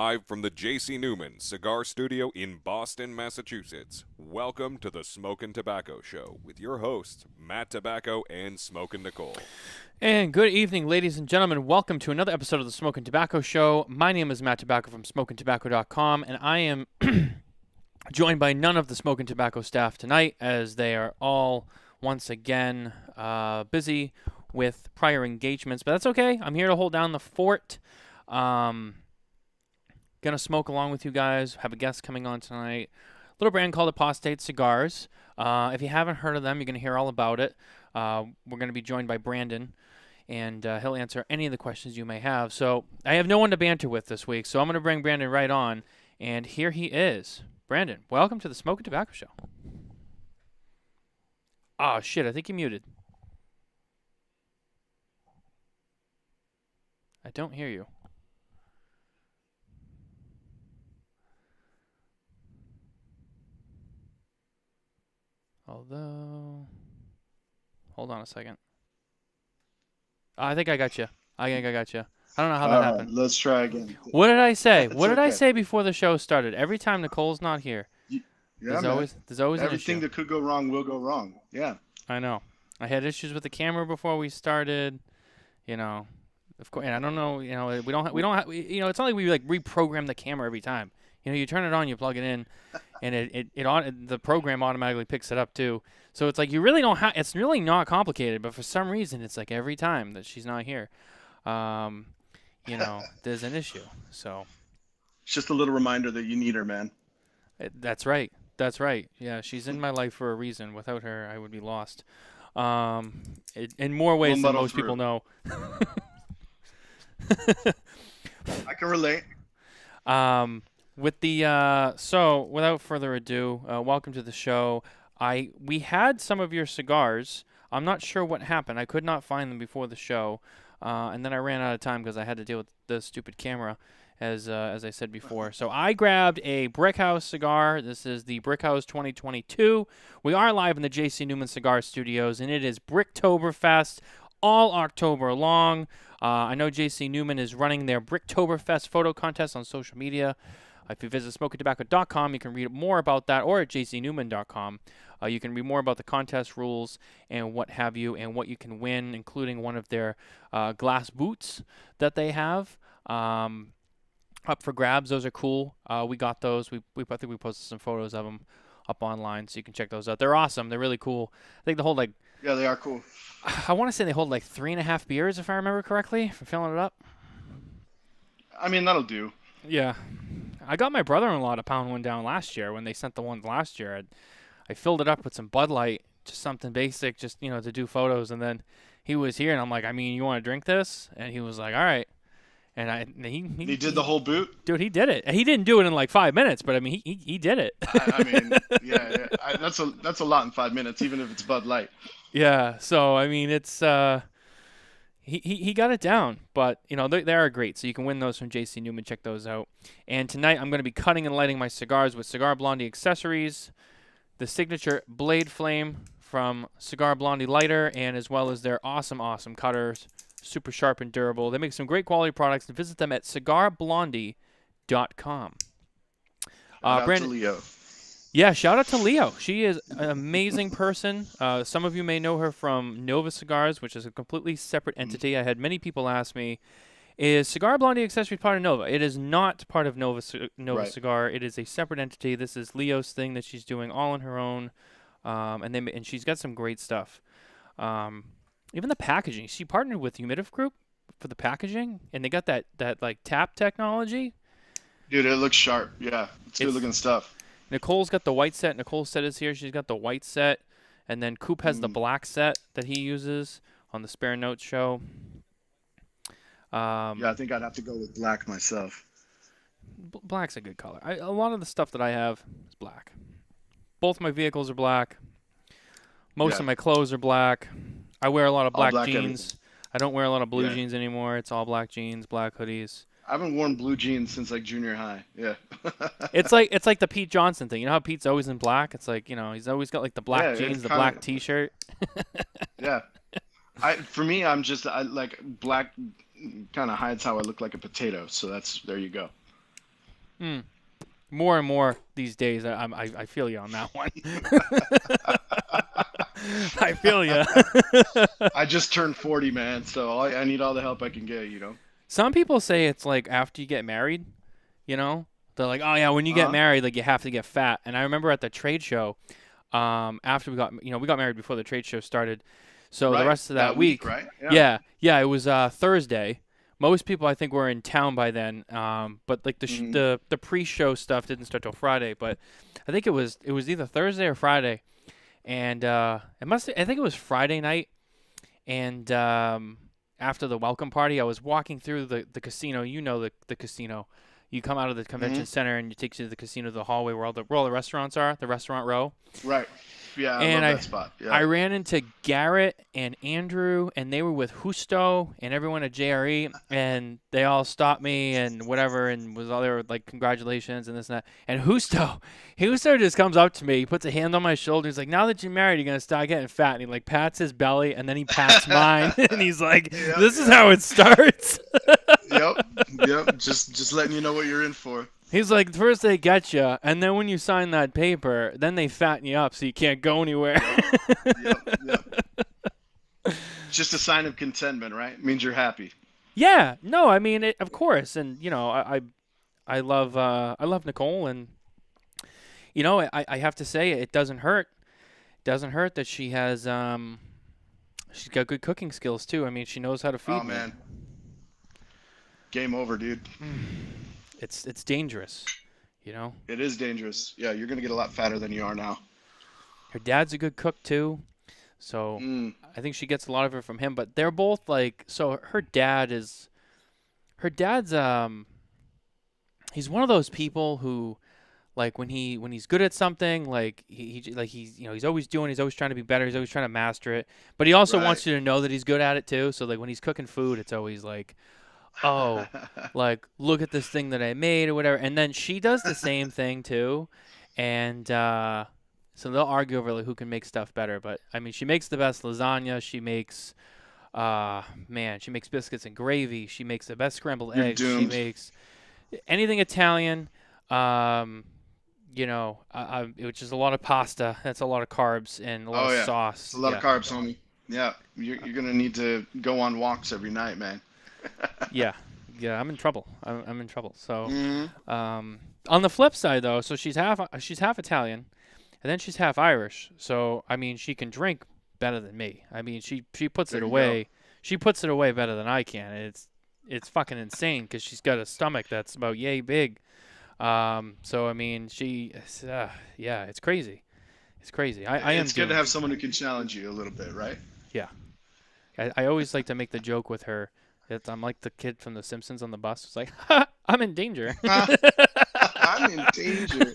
live from the J.C. Newman Cigar Studio in Boston, Massachusetts. Welcome to the Smokin Tabacco Show with your hosts, Matt Tobacco and Smokin Nicole. And good evening, ladies and gentlemen. Welcome to another episode of the Smokin Tabacco Show. My name is Matt Tobacco from SmokinTabacco.com, and I am joined by none of the Smokin Tabacco staff tonight, as they are all once again busy with prior engagements. But that's okay. I'm here to hold down the fort. Gonna smoke along with you guys. Have a guest coming on tonight. Little brand called Apostate Cigars. If you haven't heard of them, you're gonna hear all about it. We're gonna be joined by Brandon, and he'll answer any of the questions you may have. So I have no one to banter with this week, so I'm gonna bring Brandon right on. And here he is. Brandon, welcome to the Smokin Tabacco Show. Oh shit! I think you're muted. I don't hear you. Although, hold on a second. I think I got you. I think I got you. I don't know how that happened. Let's try again. What did I say? That's What did I okay. say before the show started? Every time Nicole's not here, Yeah, there's man. always an Everything issue. that could go wrong will go wrong. Yeah. I know. I had issues with the camera before we started. You know, of course, and I don't know. You know, we don't. You know, it's not like we like reprogram the camera every time. You know, you turn it on, you plug it in, and the program automatically picks it up too. So it's like you really don't have. It's really not complicated, but for some reason, it's like every time that she's not here, you know, there's an issue. So It's just a little reminder that you need her, man. that's right. That's right. Yeah, she's in my life for a reason. Without her, I would be lost. In more ways than muddle most people through. know. I can relate. With the so without further ado, welcome to the show. We had some of your cigars. I'm not sure what happened. I could not find them before the show, and then I ran out of time because I had to deal with the stupid camera, as I said before. So I grabbed a Brickhouse cigar. This is the Brickhouse 2022. We are live in the J.C. Newman Cigar Studios, and it is Bricktoberfest all October long. I know J.C. Newman is running their Bricktoberfest photo contest on social media. If you visit SmokinTabacco.com, you can read more about that, or at jcnewman.com. You can read more about the contest rules and what have you, and what you can win, including one of their glass boots that they have up for grabs. Those are cool. We got those. I think we posted some photos of them up online, so you can check those out. They're awesome. They're really cool. I think they hold like, Yeah, they are cool. I want to say they hold like 3.5 beers, if I remember correctly, for filling it up. I mean, that'll do. Yeah. I got my brother-in-law to pound one down last year when they sent the ones last year. I filled it up with some Bud Light, just something basic, just, you know, to do photos. And then he was here, and I'm like, I mean, you want to drink this? And he was like, all right. And He did the whole boot. Dude, he did it. He didn't do it in like 5 minutes, but I mean, he did it. I mean, yeah. That's a lot in 5 minutes, even if it's Bud Light. Yeah. So I mean, it's he got it down, but you know they are great. So you can win those from J.C. Newman. Check those out. And tonight I'm going to be cutting and lighting my cigars with Cigar Blondie accessories, the signature Blade Flame from Cigar Blondie lighter, and as well as their awesome cutters, super sharp and durable. They make some great quality products. Visit them at cigarblondie.com. Shout out to Brandon, Leo. yeah, shout out to Leo. She is an amazing person. Some of you may know her from Nova Cigars, which is a completely separate entity. I had many people ask me, is Cigar Blondie Accessories part of Nova? It is not part of Nova Right. Cigar. It is a separate entity. This is Leo's thing that she's doing all on her own, and she's got some great stuff. Even the packaging. She partnered with Humidif Group for the packaging, and they got that like tap technology. Dude, it looks sharp. Yeah, it's good looking stuff. Nicole's got the white set. Nicole's set is here. She's got the white set. And then Coop has the black set that he uses on the Spare Notes show. Yeah, I think I'd have to go with black myself. Black's a good color. A lot of the stuff that I have is black. Both my vehicles are black. Most Yeah. of my clothes are black. I wear a lot of All black black jeans. everything. I don't wear a lot of blue Yeah. jeans anymore. It's all black jeans, black hoodies. I haven't worn blue jeans since like junior high. Yeah. It's like the Pete Johnson thing. You know how Pete's always in black? It's like, you know, he's always got like the black Yeah, it's jeans, the kinda- black T-shirt. Yeah. For me, I like black kind of hides how I look like a potato. So there you go. More and more these days, I feel you on that one. I feel you. I just turned 40, man, so I need all the help I can get, you know. Some people say it's like after you get married, you know, they're like, oh yeah, when you get married, like you have to get fat. And I remember at the trade show, after we got married before the trade show started. So Right. the rest of that week, right? yeah, it was Thursday. Most people I think were in town by then, but like the pre-show stuff didn't start till Friday. But I think it was either Thursday or Friday, and I think it was Friday night. And after the welcome party, I was walking through the casino. You know the casino. You come out of the convention center and you take you to the casino, the hallway where all the restaurants are, the restaurant row. Right. Yeah, And I love that spot. Yeah. I ran into Garrett and Andrew, and they were with Justo and everyone at JRE, and they all stopped me and whatever, and they were like, congratulations and this and that. And Justo just comes up to me, he puts a hand on my shoulder, he's like, now that you're married, you're gonna start getting fat, and he like pats his belly, and then he pats mine, and he's like, this is how it starts. Yep. Just letting you know what you're in for. He's like, first they get you, and then when you sign that paper, then they fatten you up so you can't go anywhere. Yep. Just a sign of contentment, right? Means you're happy. Yeah, no, I mean, of course, and you know, I love Nicole, and you know, I have to say, it doesn't hurt. It doesn't hurt that she has she's got good cooking skills too. I mean, she knows how to feed me. Oh man, game over, dude. It's dangerous, you know. It is dangerous. Yeah, you're gonna get a lot fatter than you are now. Her dad's a good cook too, so I think she gets a lot of it from him. But they're both like, so her dad's he's one of those people who, like, when he's good at something, like he's always trying to be better, he's always trying to master it. But he also wants you to know that he's good at it too. So like when he's cooking food, it's always like, oh, like, look at this thing that I made or whatever. And then she does the same thing too. And so they'll argue over like who can make stuff better. But I mean, she makes the best lasagna. She makes, she makes biscuits and gravy. She makes the best scrambled eggs. She makes anything Italian. You know, which is a lot of pasta. That's a lot of carbs and a lot of sauce. It's a lot of carbs, homie. Yeah, you're gonna need to go on walks every night, man. yeah, I'm in trouble. I'm in trouble. So, on the flip side, though, so she's half Italian, and then she's half Irish. So, I mean, she can drink better than me. I mean, she puts it away. Go. She puts it away better than I can. It's fucking insane because she's got a stomach that's about yay big. So I mean, it's crazy. It's crazy. It's good to have someone who can challenge you a little bit, right? Yeah. I always like to make the joke with her. I'm like the kid from The Simpsons on the bus. It's like, I'm in danger. I'm in danger.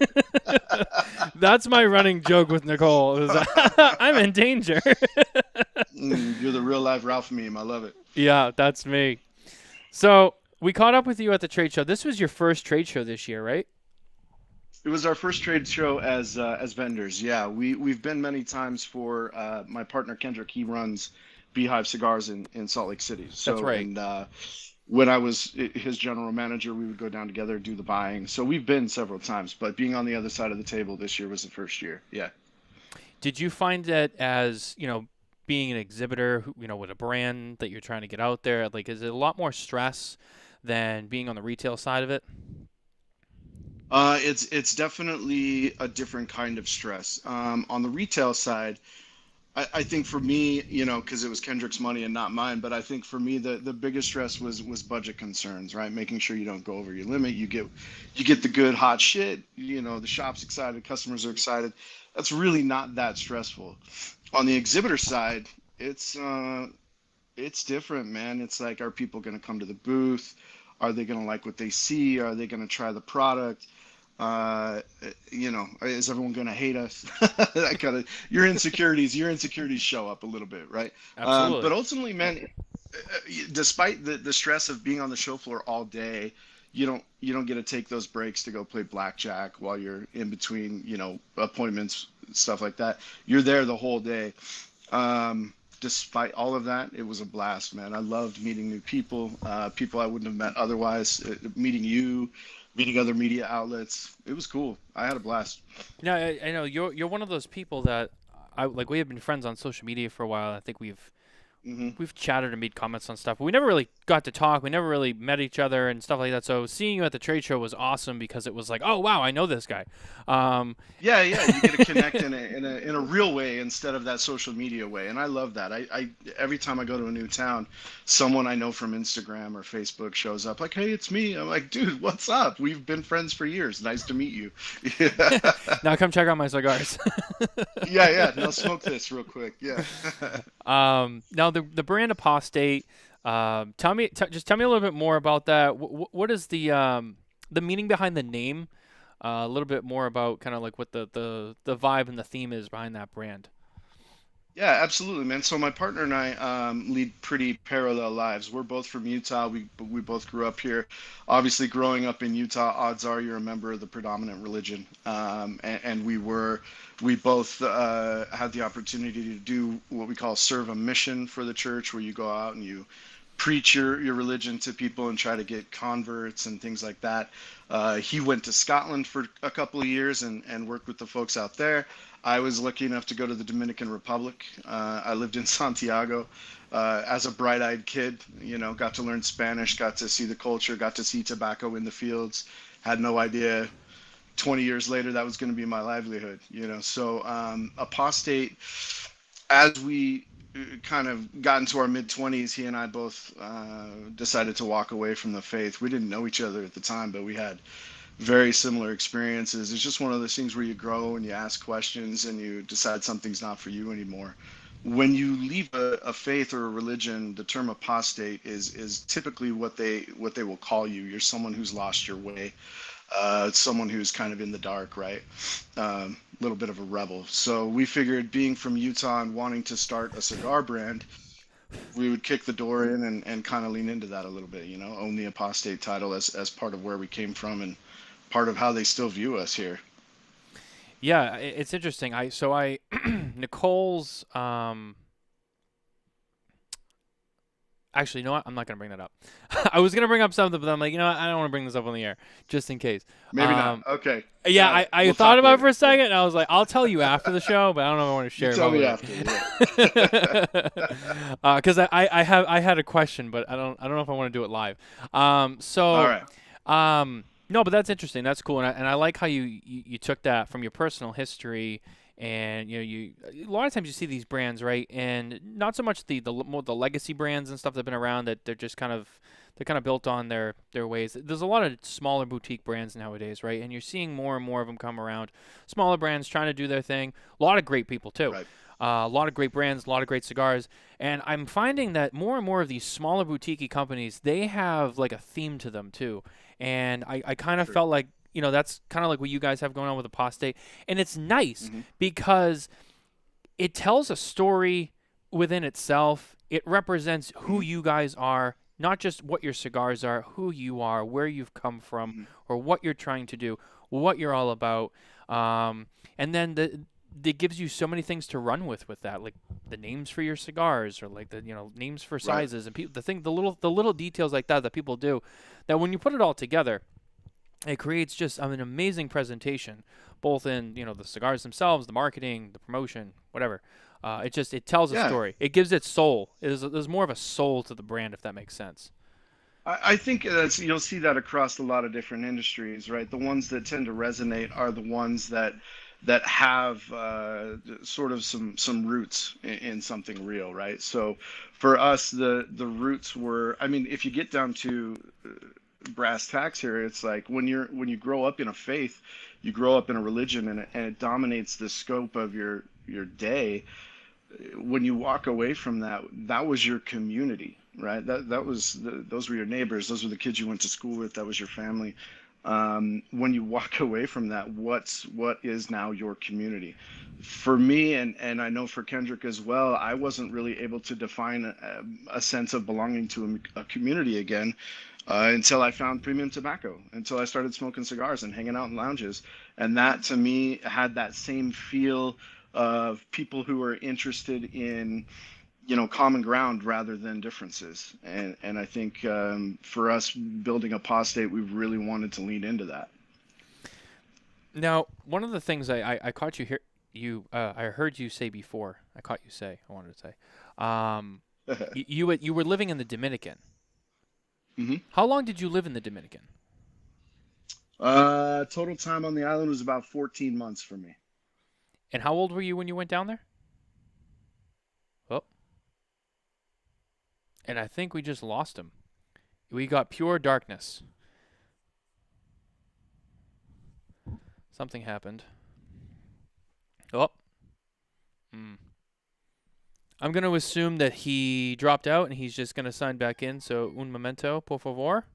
That's my running joke with Nicole. I'm in danger. You're the real life Ralph meme. I love it. Yeah, that's me. So we caught up with you at the trade show. This was your first trade show this year, right? It was our first trade show as vendors. Yeah, we've been many times for my partner Kendrick. He runs Beehive Cigars in Salt Lake City. So, that's right. And when I was his general manager, we would go down together, do the buying. So we've been several times, but being on the other side of the table this year was the first year. Yeah. Did you find that as, being an exhibitor, with a brand that you're trying to get out there, like, is it a lot more stress than being on the retail side of it? It's definitely a different kind of stress. On the retail side, I think for me, because it was Kendrick's money and not mine, but I think for me the biggest stress was budget concerns, right? Making sure you don't go over your limit. You get the good hot shit. The shop's excited, customers are excited. That's really not that stressful. On the exhibitor side, it's different, man. It's like, are people going to come to the booth? Are they going to like what they see? Are they going to try the product? Is everyone going to hate us? That kind of your insecurities show up a little bit, right? Absolutely. But ultimately, man, despite the stress of being on the show floor all day, you don't get to take those breaks to go play blackjack while you're in between, appointments, stuff like that. You're there the whole day. Despite all of that, it was a blast, man. I loved meeting new people, people I wouldn't have met otherwise. Meeting you, meeting other media outlets. It was cool. I had a blast. No, I know you're one of those people that I like. We have been friends on social media for a while. I think Hmm. we've chatted and made comments on stuff, but we never really got to talk. We never really met each other and stuff like that. So seeing you at the trade show was awesome because it was like, oh wow, I know this guy. Um, Yeah, yeah, you get to connect in a real way instead of that social media way, and I love that. I every time I go to a new town, someone I know from Instagram or Facebook shows up like, "Hey, it's me." I'm like, "Dude, what's up? We've been friends for years. Nice to meet you." now come check out my cigars. Yeah, yeah. Now smoke this real quick. Yeah. Now the brand Apostate. Just tell me a little bit more about that. What is the meaning behind the name? A little bit more about kind of like what the vibe and the theme is behind that brand. Yeah, absolutely, man. So my partner and I lead pretty parallel lives. We're both from Utah. We both grew up here. Obviously, growing up in Utah, odds are you're a member of the predominant religion. And we both had the opportunity to do what we call serve a mission for the church, where you go out and you preach your religion to people and try to get converts and things like that. He went to Scotland for a couple of years and worked with the folks out there. I was lucky enough to go to the Dominican Republic. I lived in Santiago as a bright-eyed kid. You know, got to learn Spanish, got to see the culture, got to see tobacco in the fields. Had no idea 20 years later that was going to be my livelihood. You know, so Apostate, as we kind of got into our mid 20s, he and I both decided to walk away from the faith. We didn't know each other at the time, but we had very similar experiences. It's just one of those things where you grow and you ask questions and you decide something's not for you anymore. When you leave a faith or a religion, the term apostate is typically what they will call you. You're someone who's lost your way, someone who's kind of in the dark, right? A little bit of a rebel. So we figured, being from Utah and wanting to start a cigar brand, we would kick the door in and kind of lean into that a little bit, you know, own the apostate title as part of where we came from and part of how they still view us here. Yeah, it's interesting. I Nicole's actually, you know what? I'm not gonna bring that up. I was gonna bring up something, but I'm like, you know what? I don't want to bring this up on the air just in case. Maybe not. Okay. Yeah, Got it. I We'll thought talk about it later. for a second, and I was like, I'll tell you after the show, but I don't know if I want to You share tell me about after. Yeah. it. Because I had a question, but I don't know if I want to do it live. All right. No, but that's interesting. That's cool, and I like how you took that from your personal history, and you know you a lot of times you see these brands, right, and not so much more the legacy brands and stuff that've been around, that they're kind of built on their ways. There's a lot of smaller boutique brands nowadays, right, and you're seeing more and more of them come around. Smaller brands trying to do their thing. A lot of great people too. Right. A lot of great brands, a lot of great cigars, and I'm finding that more and more of these smaller boutique companies, they have like a theme to them too. And I kind of True. felt like, you know, that's kind of like what you guys have going on with Apostate. And it's nice Hmm. because it tells a story within itself. It represents who Hmm. you guys are, not just what your cigars are, who you are, where you've come from, Hmm. or what you're trying to do, what you're all about. And then it gives you so many things to run with that, like the names for your cigars, or like the names for Right. sizes, and the little details like that people do, that when you put it all together, it creates just an amazing presentation, both in the cigars themselves, the marketing, the promotion, whatever. It tells a Yeah. story. It gives it soul. There's more of a soul to the brand, if that makes sense. I think you'll see that across a lot of different industries, right? The ones that tend to resonate are the ones that have sort of some roots in something real, right? So for us, the roots were, I mean, if you get down to brass tacks here, it's like when you grow up in a faith, you grow up in a religion, and it dominates the scope of your day. When you walk away from that, that was your community, right? Those were your neighbors, those were the kids you went to school with, that was your family. When you walk away from that, what is now your community? For me, and I know for Kendrick as well, I wasn't really able to define a sense of belonging to a community again until I found premium tobacco, until I started smoking cigars and hanging out in lounges. And that to me had that same feel of people who are interested in common ground rather than differences. And I think for us building Apostate, we really wanted to lean into that. Now, one of the things I caught you here, I heard you say before. I caught you say. I wanted to say, you were living in the Dominican. hmm How long did you live in the Dominican? Total time on the island was about 14 months for me. And how old were you when you went down there? Oh, and I think we just lost him. We got pure darkness. Something happened. Oh. I'm going to assume that he dropped out and he's just going to sign back in. So, un momento, por favor.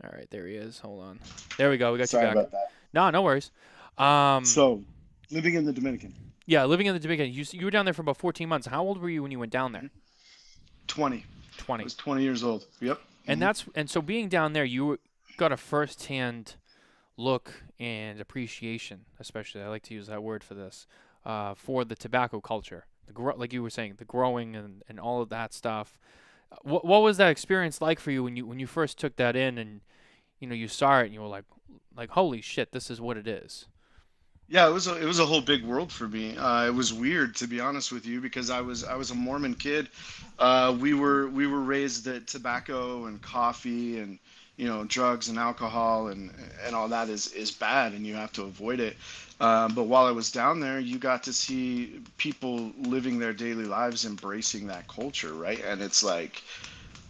All right, there he is. Hold on. There we go. We got Sorry you back. about that. No worries. So, living in the Dominican. Yeah, living in the Dominican. You were down there for about 14 months. How old were you when you went down there? 20. 20. I was 20 years old. Yep. And so being down there, you got a first-hand look and appreciation, especially I like to use that word for this, for the tobacco culture. Like you were saying, the growing and all of that stuff. What was that experience like for you when you first took that in and you saw it and you were like holy shit, this is what it is? Yeah, it was a whole big world for me. It was weird, to be honest with you, because I was a Mormon kid. We were raised that tobacco and coffee and drugs and alcohol and all that is bad and you have to avoid it. But while I was down there, you got to see people living their daily lives, embracing that culture, right? And it's like,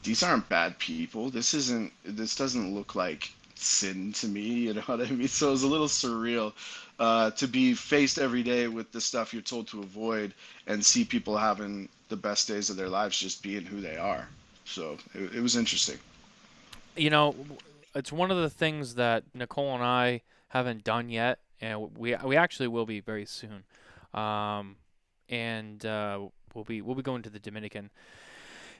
these aren't bad people. This doesn't look like sin to me, you know what I mean? So it was a little surreal to be faced every day with the stuff you're told to avoid and see people having the best days of their lives just being who they are. So it was interesting. It's one of the things that Nicole and I haven't done yet, and we actually will be very soon. And we'll be going to the Dominican.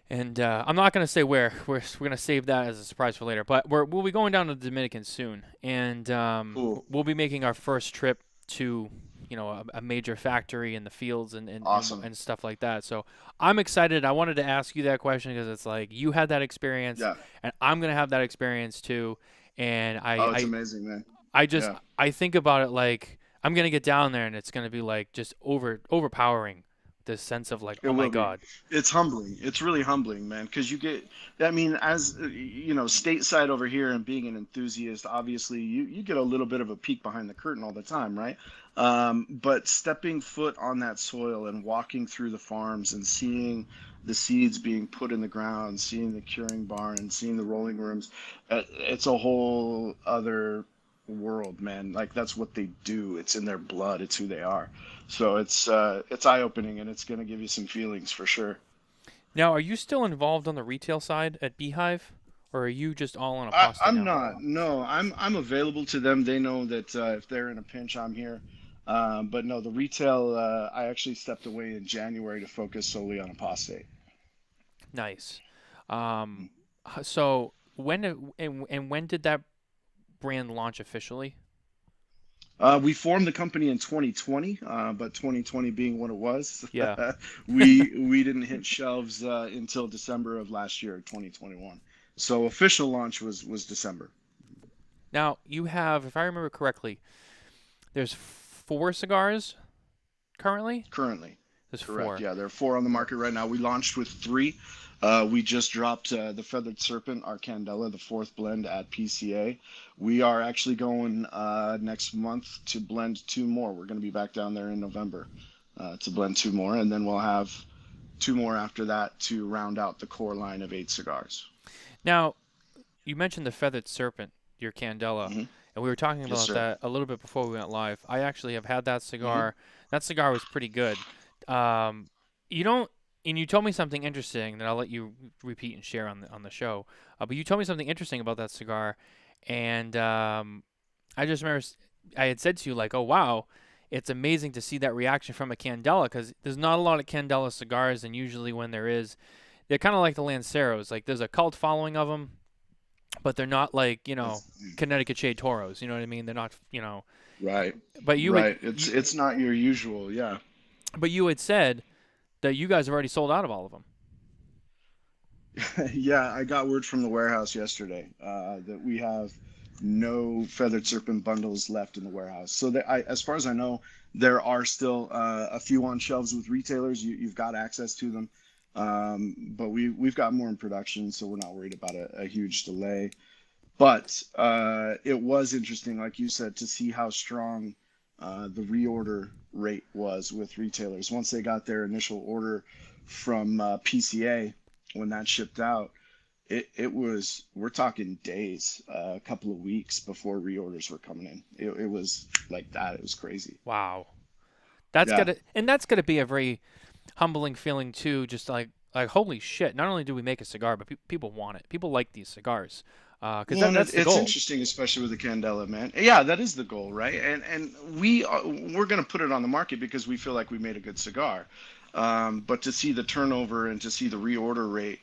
And I'm not going to say where. We're going to save that as a surprise for later. But we'll be going down to the Dominican soon, and Cool. we'll be making our first trip to a major factory in the fields Awesome. and stuff like that. So I'm excited. I wanted to ask you that question because it's like you had that experience, Yeah. and I'm going to have that experience too. And Oh, it's amazing, man. just Yeah. I think about it like I'm going to get down there and it's going to be like just overpowering. This sense of like, It oh my will be. God. It's humbling. It's really humbling, man, because you get, I mean, as stateside over here and being an enthusiast, obviously you get a little bit of a peek behind the curtain all the time, right? But stepping foot on that soil and walking through the farms and seeing the seeds being put in the ground, seeing the curing barn and seeing the rolling rooms, it's a whole other world, man. Like that's what they do. It's in their blood. It's who they are. So it's eye-opening and it's gonna give you some feelings for sure. Now, are you still involved on the retail side at Beehive, or are you just all in I, apostate I'm now? not. No, I'm available to them. They know that if they're in a pinch, I'm here. But no, the retail, I actually stepped away in January to focus solely on apostate. Nice. So when did that brand launch officially? We formed the company in 2020, but 2020 being what it was, Yeah. we didn't hit shelves until December of last year, 2021. So official launch was December. Now you have, if I remember correctly, there's 4 cigars currently. Currently, There's correct. 4. Yeah, there are 4 on the market right now. We launched with 3. We just dropped the Feathered Serpent, our Candela, the 4th blend at PCA. We are actually going next month to blend 2 more. We're going to be back down there in November to blend 2 more, and then we'll have 2 more after that to round out the core line of 8 cigars. Now, you mentioned the Feathered Serpent, your Candela, hmm and we were talking Yes, about sir. that a little bit before we went live. I actually have had that hmm cigar. That cigar was pretty good. You don't, and you told me something interesting that I'll let you repeat and share on the show. But you told me something interesting about that cigar, and I just remember I had said to you like, "Oh wow, it's amazing to see that reaction from a Candela because there's not a lot of Candela cigars, and usually when there is, they're kind of like the Lanceros. Like there's a cult following of them, but they're not like It's, Connecticut Shade Toros. You know what I mean? They're not. right, But you had right. It's not your usual, yeah. but you had said that you guys have already sold out of all of them. Yeah, I got word from the warehouse yesterday that we have no feathered serpent bundles left in the warehouse. So as far as I know, there are still a few on shelves with retailers. You've got access to them, but we've got more in production, so we're not worried about a huge delay. But it was interesting, like you said, to see how strong the reorder rate was with retailers. Once they got their initial order from PCA, when that shipped out, it was, we're talking days, a couple of weeks before reorders were coming in. It was like that. It was crazy. Wow. That's Yeah. gotta be a very humbling feeling too. Just like holy shit! Not only do we make a cigar, but people want it. People like these cigars, because Well, and that's the it's goal. interesting, especially with the Candela, man. Yeah, that is the goal, right? And we're gonna put it on the market because we feel like we made a good cigar. But to see the turnover and to see the reorder rate,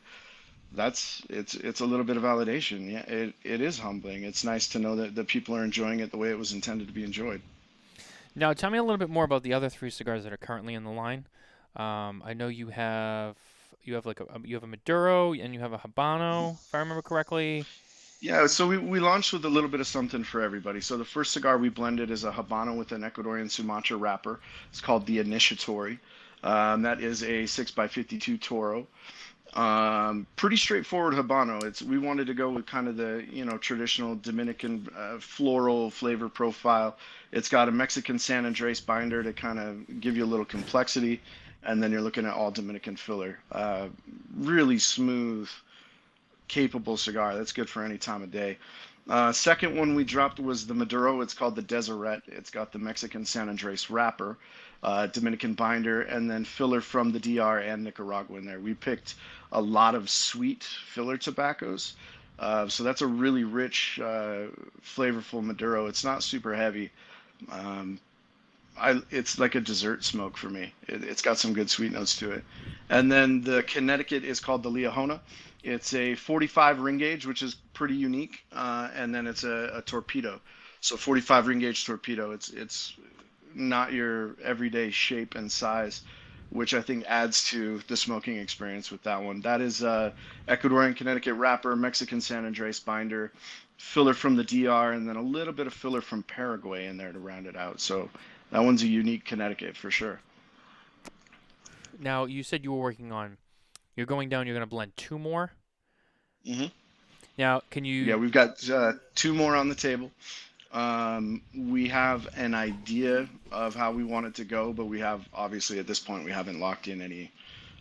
it's a little bit of validation. Yeah, it is humbling. It's nice to know that the people are enjoying it the way it was intended to be enjoyed. Now, tell me a little bit more about the other three cigars that are currently in the line. I know you have like you have a Maduro and you have a Habano, if I remember correctly. Yeah, so we launched with a little bit of something for everybody. So the first cigar we blended is a Habano with an Ecuadorian Sumatra wrapper. It's called the Initiatory. That is a 6x52 Toro. Pretty straightforward Habano. We wanted to go with kind of the, traditional Dominican floral flavor profile. It's got a Mexican San Andres binder to kind of give you a little complexity, and then you're looking at all Dominican filler. Really smooth, capable cigar. That's good for any time of day. Second one we dropped was the Maduro. It's called the Deseret. It's got the Mexican San Andres wrapper, Dominican binder, and then filler from the DR and Nicaragua in there. We picked a lot of sweet filler tobaccos. So that's a really rich, flavorful Maduro. It's not super heavy. Um, it's like a dessert smoke for me. It's got some good sweet notes to it. And then the Connecticut is called the Liahona. It's a 45 ring gauge, which is pretty unique. And then it's a torpedo. So 45 ring gauge torpedo. It's not your everyday shape and size, which I think adds to the smoking experience with that one. That is Ecuadorian Connecticut wrapper, Mexican San Andres binder, filler from the DR, and then a little bit of filler from Paraguay in there to round it out. So that one's a unique Connecticut for sure. Now, you said you were working on, you're going down, you're going to blend two more. Hmm. Now, can Yeah, you, we've got two more on the table. We have an idea of how we want it to go, but we have, obviously at this point, we haven't locked in any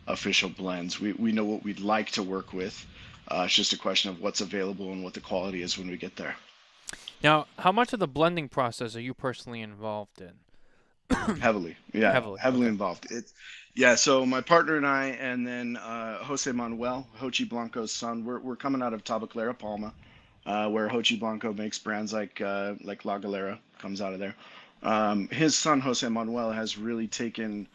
official blends. We know what we'd like to work with. It's just a question of what's available and what the quality is when we get there. now, how much of the blending process are you personally involved in? Heavily, yeah, Heavily. heavily Okay. involved. Yeah. So my partner and I, and then Jose Manuel, Hochi Blanco's son, we're coming out of Tabacalera Palma, where Hochi Blanco makes brands like La Galera comes out of there. His son Jose Manuel has really taken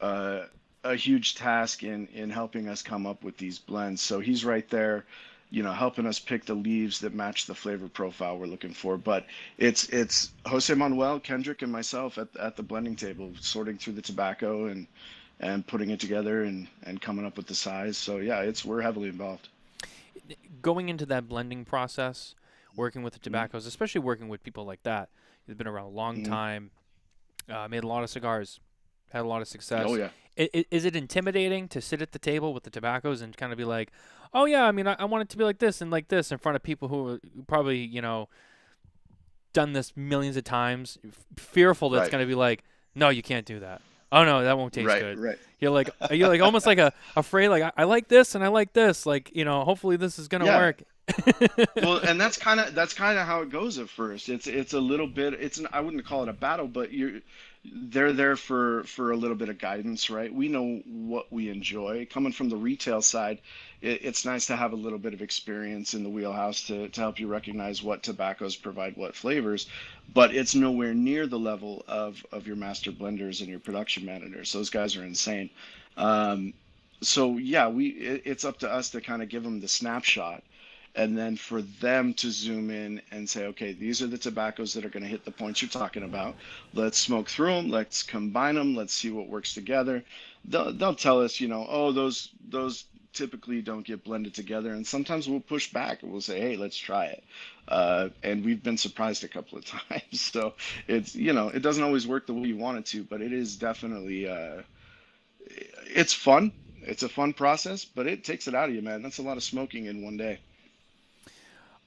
uh, a huge task in helping us come up with these blends. So he's right there, helping us pick the leaves that match the flavor profile we're looking for. But it's Jose Manuel, Kendrick, and myself at the blending table, sorting through the tobacco and putting it together and coming up with the size. So yeah, it's we're heavily involved. Going into that blending process, working with the Mm-hmm. tobaccos, especially working with people like that, who've been around a long Mm-hmm. time, made a lot of cigars, had a lot of Oh success. yeah. Is it intimidating to sit at the table with the tobaccos and kind of be like, oh yeah, I mean, I want it to be like this in front of people who are probably, done this millions of times, fearful that it's Right. going to be like, no, you can't do that. Oh no, that won't taste Right. good. Right. You're like almost like afraid, like I like this and I like this, like, hopefully this is going to Yeah. work. Well, and that's kind of how it goes at first. It's a little bit. I wouldn't call it a battle, but they're there for a little bit of guidance, right? We know what we enjoy. Coming from the retail side, it's nice to have a little bit of experience in the wheelhouse to help you recognize what tobaccos provide what flavors, but it's nowhere near the level of your master blenders and your production managers. Those guys are insane. Um, so yeah, it's up to us to kind of give them the snapshot and then for them to zoom in and say, okay, these are the tobaccos that are going to hit the points you're talking about. Let's smoke through them. Let's combine them. Let's see what works together. They'll tell us, oh, those typically don't get blended together, and sometimes we'll push back and we'll say, hey, let's try it. And we've been surprised a couple of times. So it's, it doesn't always work the way you want it to, but it is definitely it's fun. It's a fun process, but it takes it out of you, man. That's a lot of smoking in one day.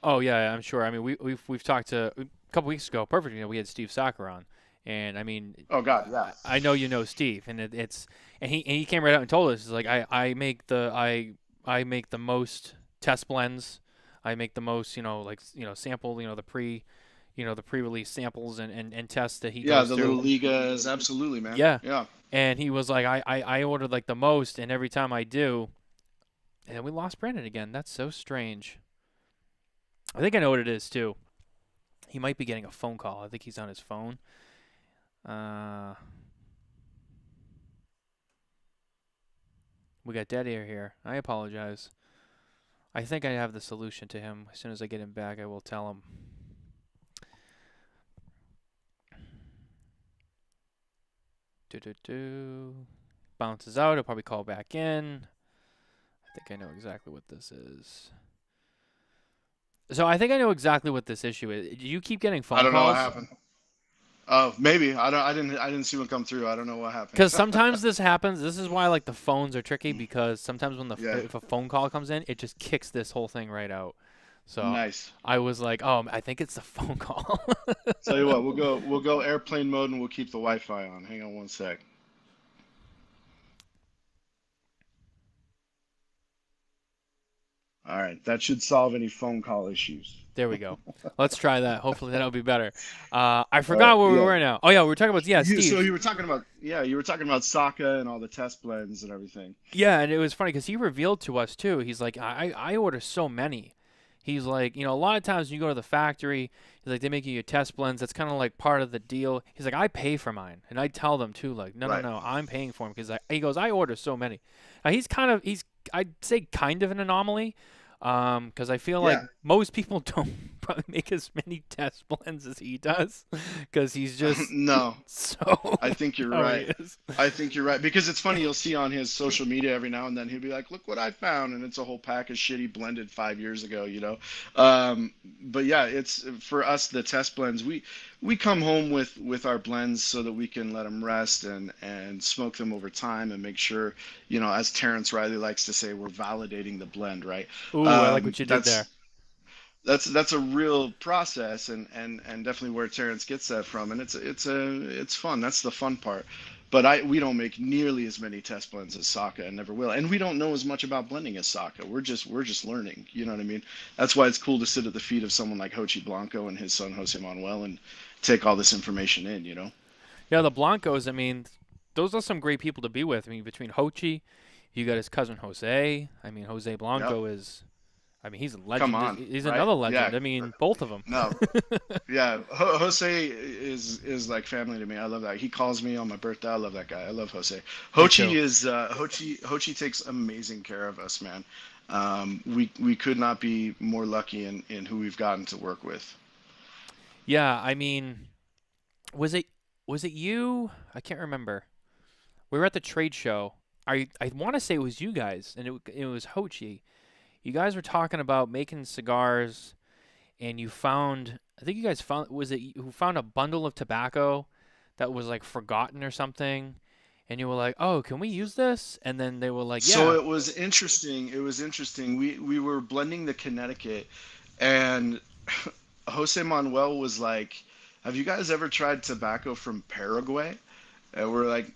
Oh yeah, I'm sure. I mean, we've talked to a couple weeks ago. Perfect. We had Steve Soccer on, and I mean, Oh God, yeah. I know Steve, and he came right out and told us, he's like, I make the most test blends. I make the most, sample, the pre-release samples and tests that he Yeah, goes the through. little ligas, absolutely, man. Yeah. Yeah. And he was like, I ordered like the most, and every time I do, and we lost Brandon again. That's so strange. I think I know what it is too. He might be getting a phone call. I think he's on his phone. We got dead air here. I apologize. I think I have the solution to him. As soon as I get him back, I will tell him. Bounces out. He'll probably call back in. I think I know exactly what this is. So I think I know exactly what this issue is. Do you keep getting phone calls? I don't know what happened. Oh, maybe. I didn't see one come through. I don't know what happened. Because sometimes this happens. This is why like the phones are tricky, because sometimes when if a phone call comes in, it just kicks this whole thing right out. So Nice. I was like, oh, I think it's the phone call. Tell you what, we'll go airplane mode and we'll keep the Wi-Fi on. Hang on one sec. All right, that should solve any phone call issues. There we go. Let's try that. Hopefully that'll be better. I forgot where we were now. Oh yeah, we were talking about Steve. So you were talking about Saka and all the test blends and everything. Yeah, and it was funny because he revealed to us too. He's like, I order so many. He's like, a lot of times when you go to the factory, he's like, they make you your test blends. That's kind of like part of the deal. He's like, I pay for mine, and I tell them too, like, no, I'm paying for them, because he goes, I order so many. Now, I'd say kind of an anomaly. Because I feel like most people don't probably make as many test blends as he does, because he's just no. So I think you're right. I think you're right, because it's funny. You'll see on his social media every now and then he'll be like, "Look what I found," and it's a whole pack of shit he blended 5 years ago. But yeah, it's for us, the test blends. We come home with our blends so that we can let them rest and smoke them over time and make sure, as Terrence Riley likes to say, we're validating the blend, right? Ooh, I like what you did there. That's a real process, and definitely where Terrence gets that from, and it's fun. That's the fun part. But we don't make nearly as many test blends as Saka, and never will. And we don't know as much about blending as Saka. We're just learning. You know what I mean? That's why it's cool to sit at the feet of someone like Hochi Blanco and his son Jose Manuel and take all this information in. Yeah, the Blancos. I mean, those are some great people to be with. I mean, between Hochi, you got his cousin Jose. I mean, Jose Blanco is. I mean, he's a legend. Come on, he's right? another legend. Yeah. I mean, both of them. No, yeah, Jose is like family to me. I love that. He calls me on my birthday. I love that guy. I love Jose. Hochi takes amazing care of us, man. We could not be more lucky in who we've gotten to work with. Yeah, I mean, was it you? I can't remember. We were at the trade show. I want to say it was you guys, and it was Hochi. You guys were talking about making cigars, and I think you guys found, was it who found a bundle of tobacco that was like forgotten or something, and you were like, oh, can we use this? And then they were like, yeah. So it was interesting. We were blending the Connecticut, and Jose Manuel was like, have you guys ever tried tobacco from Paraguay? And we're like,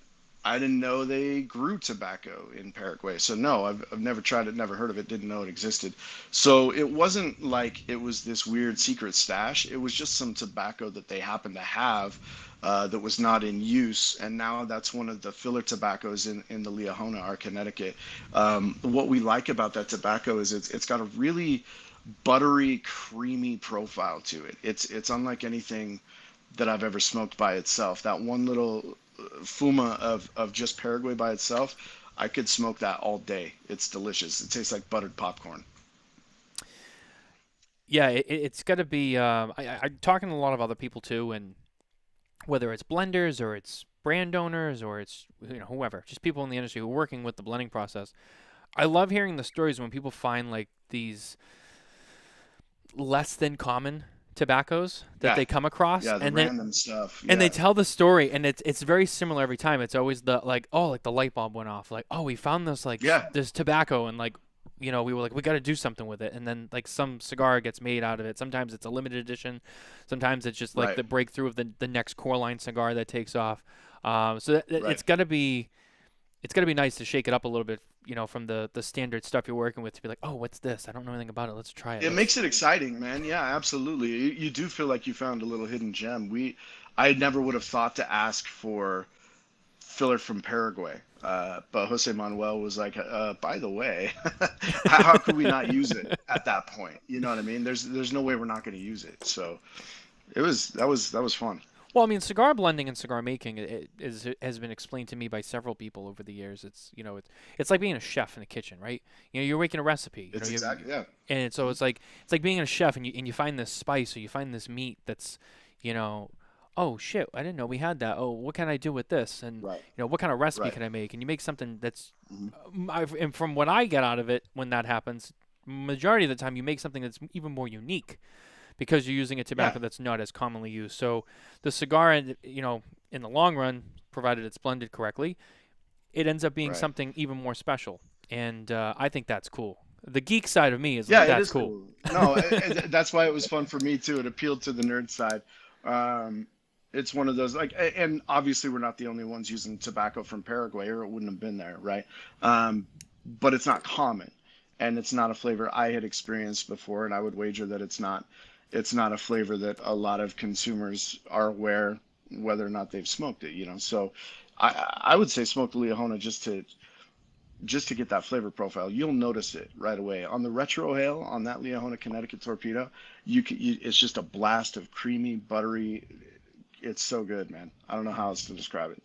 I didn't know they grew tobacco in Paraguay. So no, I've never tried it, never heard of it, didn't know it existed. So it wasn't like it was this weird secret stash. It was just some tobacco that they happened to have that was not in use. And now that's one of the filler tobaccos in the Liahona, our Connecticut. What we like about that tobacco is it's got a really buttery, creamy profile to it. It's unlike anything that I've ever smoked by itself. That one little fuma of just Paraguay by itself, I could smoke that all day. It's delicious. It tastes like buttered popcorn. Yeah, it's got to be. I'm talking to a lot of other people too, and whether it's blenders or it's brand owners or it's whoever, just people in the industry who are working with the blending process. I love hearing the stories when people find like these less than common tobaccos that Yeah, they come across, yeah, the and then random stuff. and they Yeah, tell the story, and it's very similar every time. It's always the like, oh, like the light bulb went off, like, oh, we found this like yeah, this tobacco, and like, we were like, we got to do something with it, and then like some cigar gets made out of it. Sometimes it's a limited edition, sometimes it's just like right, the breakthrough of the next core line cigar that takes off. So right. it's got to be nice to shake it up a little bit, from the standard stuff you're working with, to be like, oh, what's this? I don't know anything about it. Let's try it. It makes it exciting, man. Yeah, absolutely. You do feel like you found a little hidden gem. I never would have thought to ask for filler from Paraguay. But Jose Manuel was like, by the way, how could we not use it at that point? You know what I mean? There's no way we're not going to use it. So that was fun. Well, I mean, cigar blending and cigar making has been explained to me by several people over the years. It's like being a chef in the kitchen, right? You're making a recipe. It's exactly, yeah. And so it's like being a chef, and you find this spice or you find this meat that's, you know, oh shit, I didn't know we had that. Oh, what can I do with this? And Right, what kind of recipe right. can I make? And you make something that's, Mhm. and from what I get out of it when that happens, majority of the time you make something that's even more unique because you're using a Yeah, tobacco that's not as commonly used. So the cigar, in the long run, provided it's blended correctly, it ends up being right. something even more special. And I think that's cool. The geek side of me is Yeah, like, it that's is cool. cool. No, that's why it was fun for me too. It appealed to the nerd side. Um, it's one of those like, and obviously we're not the only ones using tobacco from Paraguay, or it wouldn't have been there, right? Um, but it's not common, and it's not a flavor I had experienced before, and I would wager that it's not a flavor that a lot of consumers are aware whether or not they've smoked it, So I would say smoke the Liahona just to get that flavor profile. You'll notice it right away on the retro hail on that Liahona Connecticut torpedo. It's just a blast of creamy, buttery. It's so good, man. I don't know how else to describe it.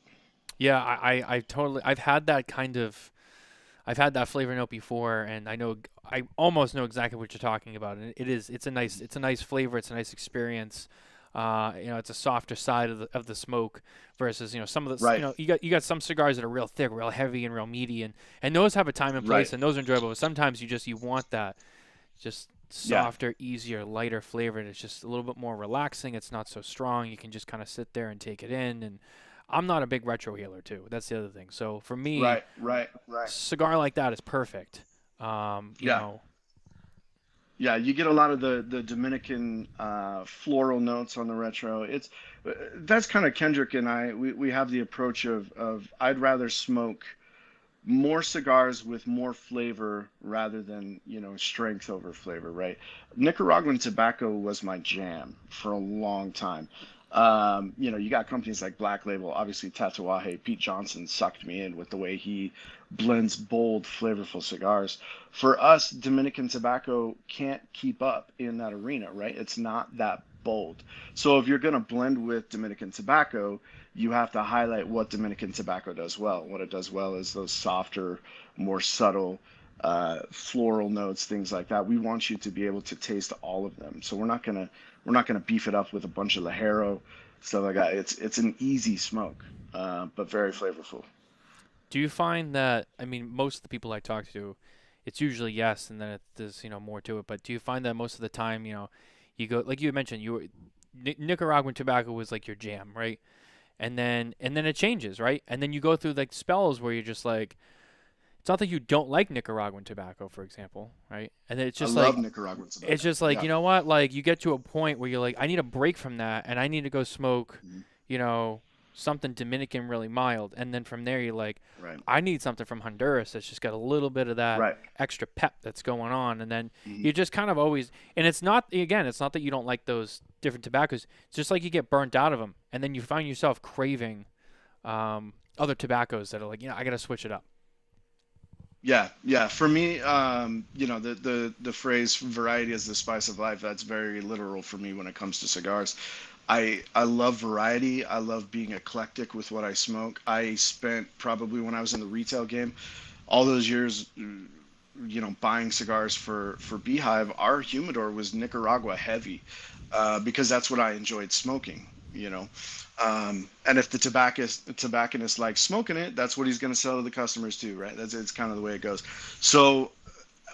Yeah, I totally, I've had that flavor note before, and I almost know exactly what you're talking about. And it's a nice flavor. It's a nice experience. It's a softer side of the smoke versus some of the Right, you got some cigars that are real thick, real heavy, and real meaty, and those have a time and right. place, and those are enjoyable. But sometimes you want that just Yeah, softer, easier, lighter flavor, and it's just a little bit more relaxing. It's not so strong. You can just kind of sit there and take it in. And I'm not a big retro healer too. That's the other thing. So for me, right, right, right. cigar like that is perfect. You Yeah. know, Yeah, you get a lot of the Dominican floral notes on the retro. That's kind of Kendrick and I. We have the approach of I'd rather smoke more cigars with more flavor rather than strength over flavor, right? Nicaraguan tobacco was my jam for a long time. You got companies like Black Label, obviously Tatuaje. Pete Johnson sucked me in with the way he blends bold, flavorful cigars. For us, Dominican tobacco can't keep up in that arena, right? It's not that bold. So if you're going to blend with Dominican tobacco, you have to highlight what Dominican tobacco does well. What it does well is those softer, more subtle, floral notes, things like that. We want you to be able to taste all of them. So we're not gonna beef it up with a bunch of Lajero stuff like that. It's an easy smoke, but very flavorful. do you find that? I mean, most of the people I talk to, it's usually yes, and then there's more to it. But do you find that most of the time, you go like you mentioned, Nicaraguan tobacco was like your jam, right? And then it changes, right? And then you go through like spells where you're just like, it's not that you don't like Nicaraguan tobacco, for example, right? And then I love Nicaraguan it's tobacco. just like, Yeah. you know what? Like you get to a point where you're like, I need a break from that, and I need to go smoke, Mhm. you know, something Dominican really mild, and then from there you're like, Right. I need something from Honduras that's just got a little bit of that Right. extra pep that's going on, and then Mhm. you just kind of always, and it's not that you don't like those different tobaccos. It's just like you get burnt out of them, and then you find yourself craving other tobaccos that are like, I got to switch it up. Yeah, yeah. For me, the phrase "variety is the spice of life." That's very literal for me when it comes to cigars. I love variety. I love being eclectic with what I smoke. I spent probably when I was in the retail game, all those years buying cigars for Beehive, our humidor was Nicaragua heavy, because that's what I enjoyed smoking. And if the tobacconist likes smoking it, that's what he's going to sell to the customers too, right? It's kind of the way it goes. So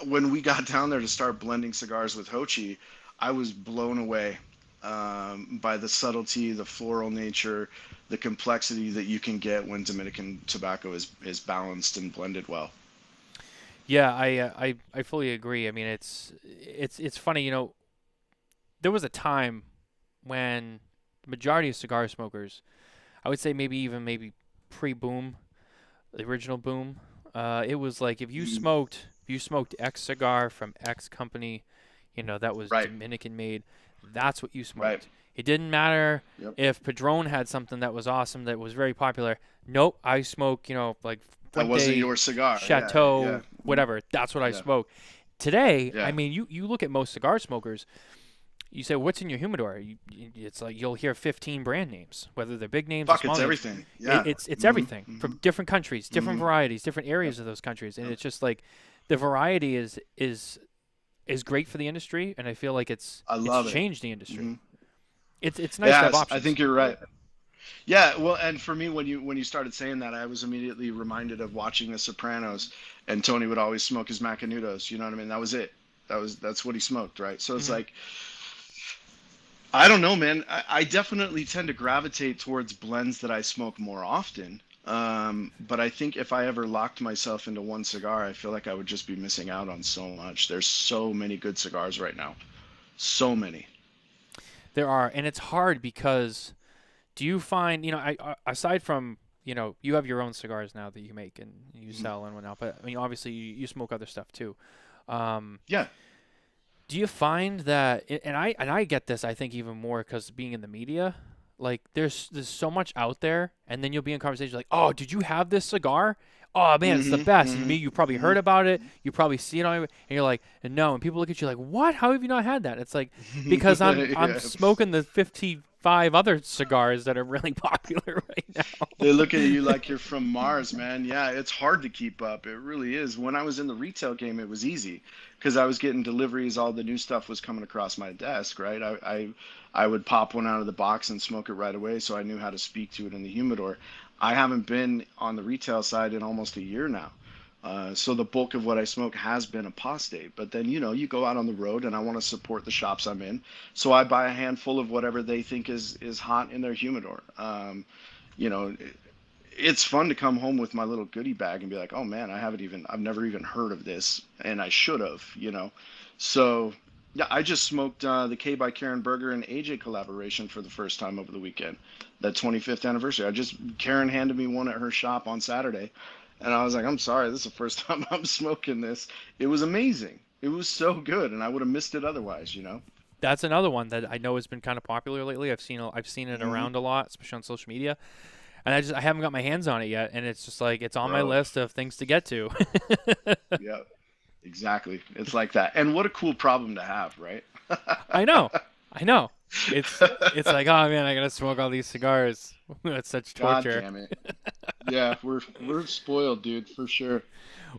when we got down there to start blending cigars with Hochi, I was blown away, by the subtlety, the floral nature, the complexity that you can get when Dominican tobacco is balanced and blended well. Yeah, I fully agree. I mean, it's funny, there was a time when the majority of cigar smokers, I would say maybe pre-boom, the original boom, it was like if you smoked X cigar from X company, that was Right. Dominican made, that's what you smoked. Right. It didn't matter Yep. if Padron had something that was awesome, that was very popular. Nope, I smoke, like That wasn't Fuente, your cigar. Chateau, Yeah. whatever. That's what I Yeah. smoke. Today, Yeah. I mean, you look at most cigar smokers, you say, what's in your humidor? It's like you'll hear 15 brand names, whether they're big names or Fuck, small it's names. everything. Yeah. It's everything from different countries, different Mhm. varieties, different areas of those countries, and it's just like the variety is great for the industry, and I feel like it's love it. changed the industry. Mhm. It's nice to have Yes, options. I think you're right. Yeah, well, and for me, when you started saying that, I was immediately reminded of watching The Sopranos, and Tony would always smoke his Macanudos. You know what I mean? That was it. That's what he smoked, right? So it's Mhm. like, I don't know, man. I definitely tend to gravitate towards blends that I smoke more often. But I think if I ever locked myself into one cigar, I feel like I would just be missing out on so much. There's so many good cigars right now. So many. There are, and it's hard because do you find, aside from, you have your own cigars now that you make and you sell and whatnot, but I mean, obviously you smoke other stuff too. Yeah. Do you find that, and I get this, I think even more because being in the media, like there's so much out there, and then you'll be in conversation like, oh, did you have this cigar? Oh man, it's the best. And you probably heard about it, you probably see it on, and you're like, no, and people look at you like, what? How have you not had that? It's like because I'm Yeah. smoking the 55 other cigars that are really popular right now. They look at you like you're from Mars, man. Yeah, it's hard to keep up. It really is. When I was in the retail game, it was easy because I was getting deliveries. All the new stuff was coming across my desk, right? I would pop one out of the box and smoke it right away, so I knew how to speak to it in the humidor. I haven't been on the retail side in almost a year now. So the bulk of what I smoke has been apostate. But then, you go out on the road and I want to support the shops I'm in. So I buy a handful of whatever they think is hot in their humidor. You know, it's fun to come home with my little goodie bag and be like, oh man, I've never even heard of this, and I should have. So yeah, I just smoked the K by Karen Berger and AJ collaboration for the first time over the weekend, that 25th anniversary. Karen handed me one at her shop on Saturday, and I was like, I'm sorry, this is the first time I'm smoking this. It was amazing. It was so good, and I would have missed it otherwise. That's another one that I know has been kind of popular lately. I've seen it Mhm. around a lot, especially on social media. And I haven't got my hands on it yet, and it's just like it's on my Bro. list of things to get to. Yeah, exactly. It's like that. And what a cool problem to have, right? I know. It's like, oh man, I gotta smoke all these cigars. That's such God torture. damn it. Yeah, we're spoiled, dude, for sure.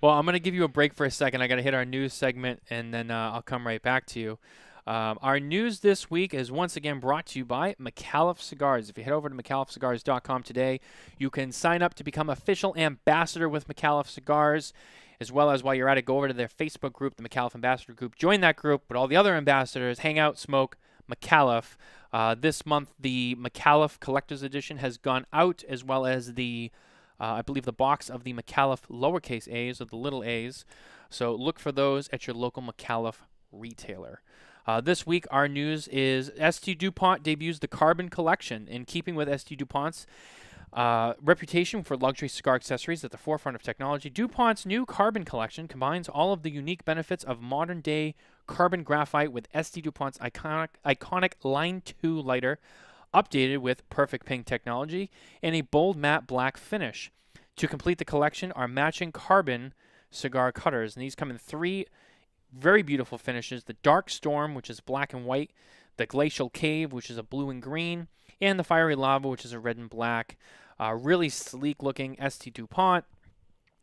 Well, I'm gonna give you a break for a second. I gotta hit our news segment, and then I'll come right back to you. Our news this week is once again brought to you by Micallef Cigars. If you head over to MicallefCigars.com today, you can sign up to become official ambassador with Micallef Cigars, as well as while you're at it, go over to their Facebook group, the Micallef Ambassador Group. Join that group with all the other ambassadors. Hang out, smoke Micallef. This month, the Micallef Collector's Edition has gone out, as well as the, I believe, the box of the Micallef lowercase a's or the little a's. So look for those at your local Micallef retailer. This week, our news is St. Dupont debuts the Carbon Collection. In keeping with St. Dupont's reputation for luxury cigar accessories at the forefront of technology, Dupont's new Carbon Collection combines all of the unique benefits of modern-day carbon graphite with St. Dupont's iconic Line 2 lighter, updated with Perfect Pink technology, and a bold matte black finish. To complete the collection are matching carbon cigar cutters, and these come in three very beautiful finishes: the Dark Storm, which is black and white, the Glacial Cave, which is a blue and green, and the Fiery Lava, which is a red and black. Really sleek looking St. Dupont.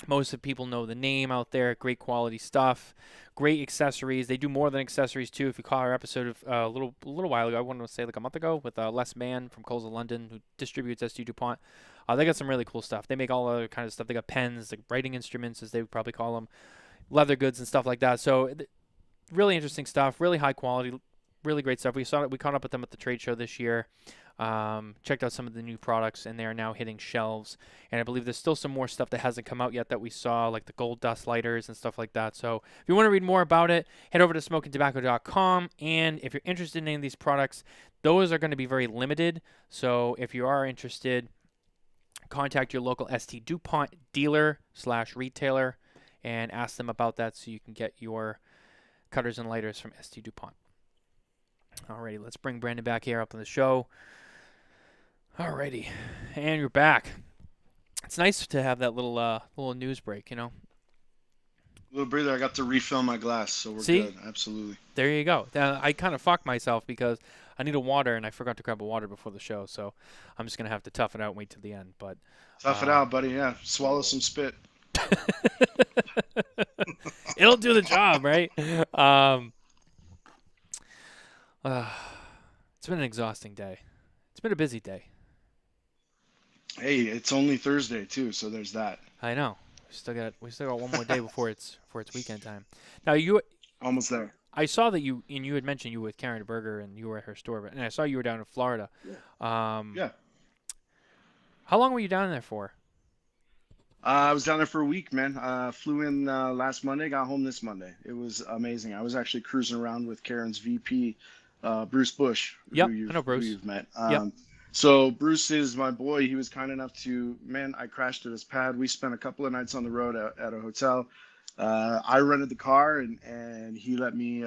Most of people know the name out there. Great quality stuff, great accessories. They do more than accessories too. If you call our episode of a little while ago, I wanted to say like a month ago, with Les Mann from Coles of London, who distributes ST Dupont. They got some really cool stuff. They make all other kind of stuff. They got pens, like writing instruments, as they would probably call them, leather goods and stuff like that. So really interesting stuff, really high quality, really great stuff. We caught up with them at the trade show this year. Checked out some of the new products, and they are now hitting shelves. And I believe there's still some more stuff that hasn't come out yet that we saw, like the gold dust lighters and stuff like that. So if you want to read more about it, head over to smokintabacco.com. And if you're interested in any of these products, those are going to be very limited. So if you are interested, contact your local ST Dupont dealer/retailer and ask them about that so you can get your cutters and lighters from ST Dupont. Alrighty, let's bring Brandon back here up on the show. Alrighty, and you're back. It's nice to have that little news break, you know. Little breather. I got to refill my glass, so we're good. Absolutely. There you go. I kind of fucked myself because I need a water, and I forgot to grab a water before the show, so I'm just gonna have to tough it out and wait till the end. But tough it out, buddy. Yeah, swallow some spit. It'll do the job, right? It's been an exhausting day. It's been a busy day. Hey, it's only Thursday too, so there's that. I know. We still got one more day before it's weekend time. Now you almost there. I saw that you had mentioned you were with Karen Berger and you were at her store, and I saw you were down in Florida. Yeah. Yeah. How long were you down there for? I was down there for a week, man. Flew in last Monday, got home this Monday. It was amazing. I was actually cruising around with Karen's VP, Bruce Bush. Yep, I know Bruce. Who you've met. Yep. So Bruce is my boy. He was kind enough to, I crashed at his pad. We spent a couple of nights on the road at a hotel. I rented the car and he let me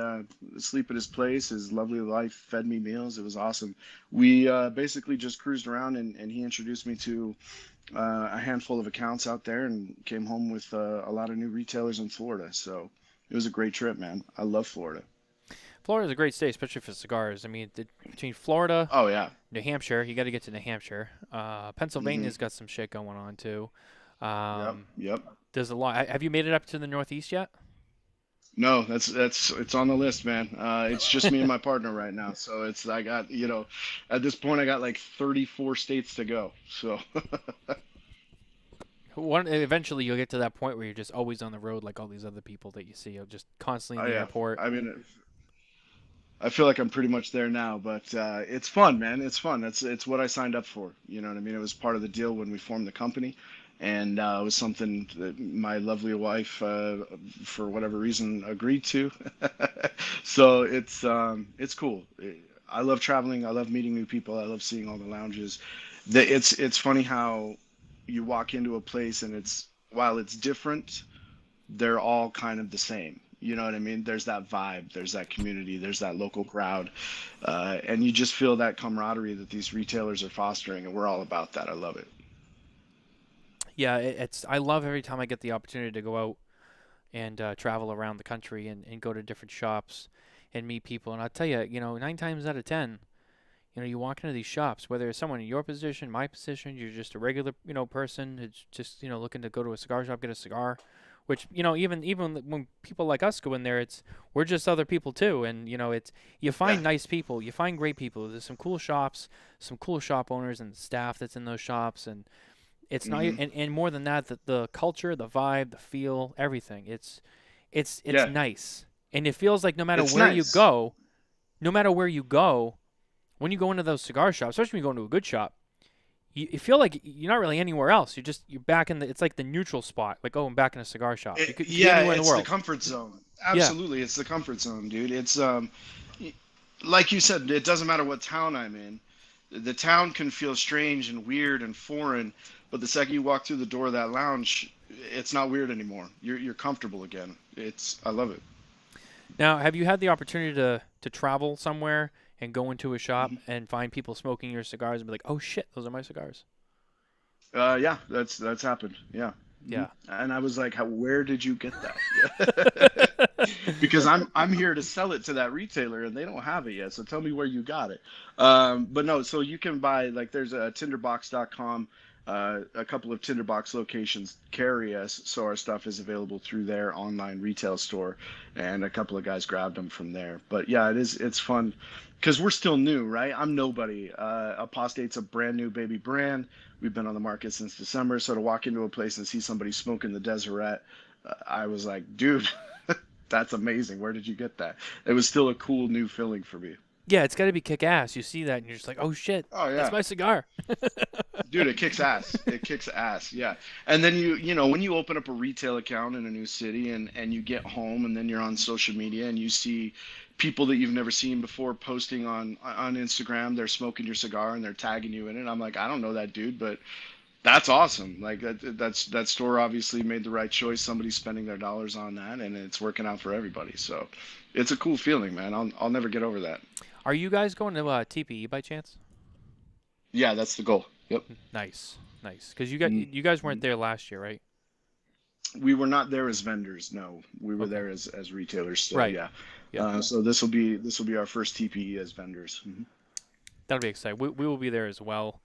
sleep at his place. His lovely wife fed me meals. It was awesome. We basically just cruised around and he introduced me to a handful of accounts out there and came home with a lot of new retailers in Florida. So it was a great trip, man. I love Florida. Florida's a great state, especially for cigars. I mean, between Florida, oh yeah, New Hampshire, you got to get to New Hampshire. Pennsylvania's got some shit going on too. Yep. There's a lot. Have you made it up to the Northeast yet? No, it's on the list, man. It's just me and my partner right now. So I got, at this point I got like 34 states to go. So eventually you'll get to that point where you're just always on the road like all these other people that you see. You're just constantly in the airport. I mean, I feel like I'm pretty much there now, but it's fun, man. It's fun. It's what I signed up for. You know what I mean? It was part of the deal when we formed the company. And it was something that my lovely wife, for whatever reason, agreed to. So it's cool. I love traveling. I love meeting new people. I love seeing all the lounges. It's funny how you walk into a place and while it's different, they're all kind of the same. You know what I mean? There's that vibe, there's that community, there's that local crowd, and you just feel that camaraderie that these retailers are fostering, and we're all about that. I love it. Yeah, I love every time I get the opportunity to go out and travel around the country and go to different shops and meet people. And I'll tell you, 9 times out of 10, you walk into these shops, whether it's someone in your position, my position, you're just a regular, person who's just, looking to go to a cigar shop, get a cigar, which, even when people like us go in there, we're just other people too. And, you find nice people, you find great people. There's some cool shops, some cool shop owners and staff that's in those shops. And it's not, and more than that, the culture, the vibe, the feel, everything. It's nice. And it feels like no matter where you go, when you go into those cigar shops, especially when you go into a good shop, you feel like you're not really anywhere else. You're back it's like the neutral spot. Like, I'm back in a cigar shop. You could be anywhere in the world. It's the comfort zone. Absolutely. Yeah. It's the comfort zone, dude. It's, like you said, it doesn't matter what town I'm in. The town can feel strange and weird and foreign, but the second you walk through the door of that lounge, it's not weird anymore. You're comfortable again. I love it. Now, have you had the opportunity to travel somewhere and go into a shop and find people smoking your cigars and be like, "Oh shit, those are my cigars"? Yeah, that's happened. Yeah. Yeah. And I was like, where did you get that? Because I'm here to sell it to that retailer and they don't have it yet. So tell me where you got it. But no, so you can buy, like, there's a tinderbox.com. A couple of Tinderbox locations carry us, so our stuff is available through their online retail store, and a couple of guys grabbed them from there. But yeah, it's fun because we're still new, right? I'm nobody. Apostate's a brand new baby brand. We've been on the market since December, so to walk into a place and see somebody smoking the Deseret, I was like, dude, that's amazing. Where did you get that? It was still a cool new feeling for me. Yeah, it's got to be kick-ass. You see that, and you're just like, oh, shit, Oh that's yeah. my cigar. Dude, it kicks ass. It kicks ass. Yeah. And then you know, when you open up a retail account in a new city and you get home and then you're on social media and you see people that you've never seen before posting on Instagram, they're smoking your cigar and they're tagging you in it. I'm like, I don't know that dude, but that's awesome. Like that store obviously made the right choice. Somebody's spending their dollars on that and it's working out for everybody. So it's a cool feeling, man. I'll never get over that. Are you guys going to TPE by chance? Yeah, that's the goal. Yep. Nice. Because you guys weren't there last year, right? We were not there as vendors. No, we were there as retailers still. Right. Yeah. Yeah. So this will be our first TPE as vendors. That'll be exciting. We will be there as well,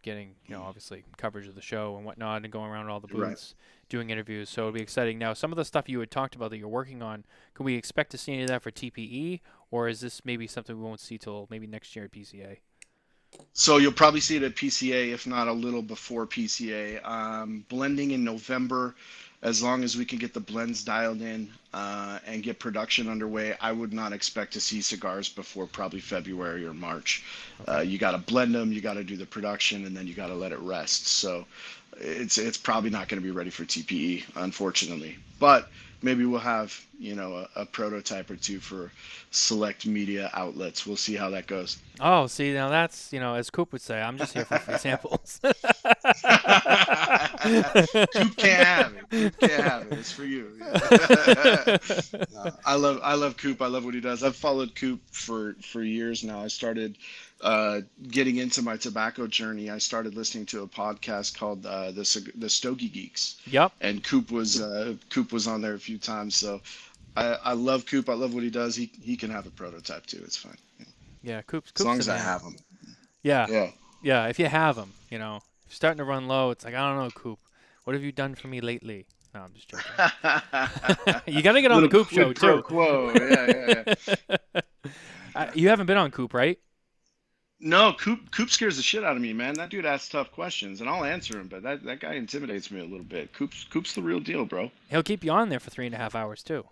getting obviously coverage of the show and whatnot, and going around all the Right. booths, doing interviews. So it'll be exciting. Now, some of the stuff you had talked about that you're working on, can we expect to see any of that for TPE, or is this maybe something we won't see till maybe next year at PCA? So you'll probably see it at PCA, if not a little before PCA. Blending in November, as long as we can get the blends dialed in and get production underway, I would not expect to see cigars before probably February or March. You got to blend them, you got to do the production, and then you got to let it rest. So it's probably not going to be ready for TPE, unfortunately. But maybe we'll have a prototype or two for select media outlets. We'll see how that goes. Oh, see, now that's, as Coop would say, I'm just here for free samples. Coop can't have it. Coop can't have it. It's for you. No, I love Coop. I love what he does. I've followed Coop for years now. I started getting into my tobacco journey. I started listening to a podcast called the Stogie Geeks. Yep. And Coop was on there a few times. So I love Coop. I love what he does. He can have a prototype too. It's fine. Yeah, Coop's As long as the I man. have him. Yeah. Yeah. If you have them, if you're starting to run low, it's like, I don't know, Coop. What have you done for me lately? No, I'm just joking. You got to get on the Coop show, too. Whoa, yeah. You haven't been on Coop, right? No, Coop scares the shit out of me, man. That dude asks tough questions, and I'll answer him, but that guy intimidates me a little bit. Coop's the real deal, bro. He'll keep you on there for 3.5 hours, too.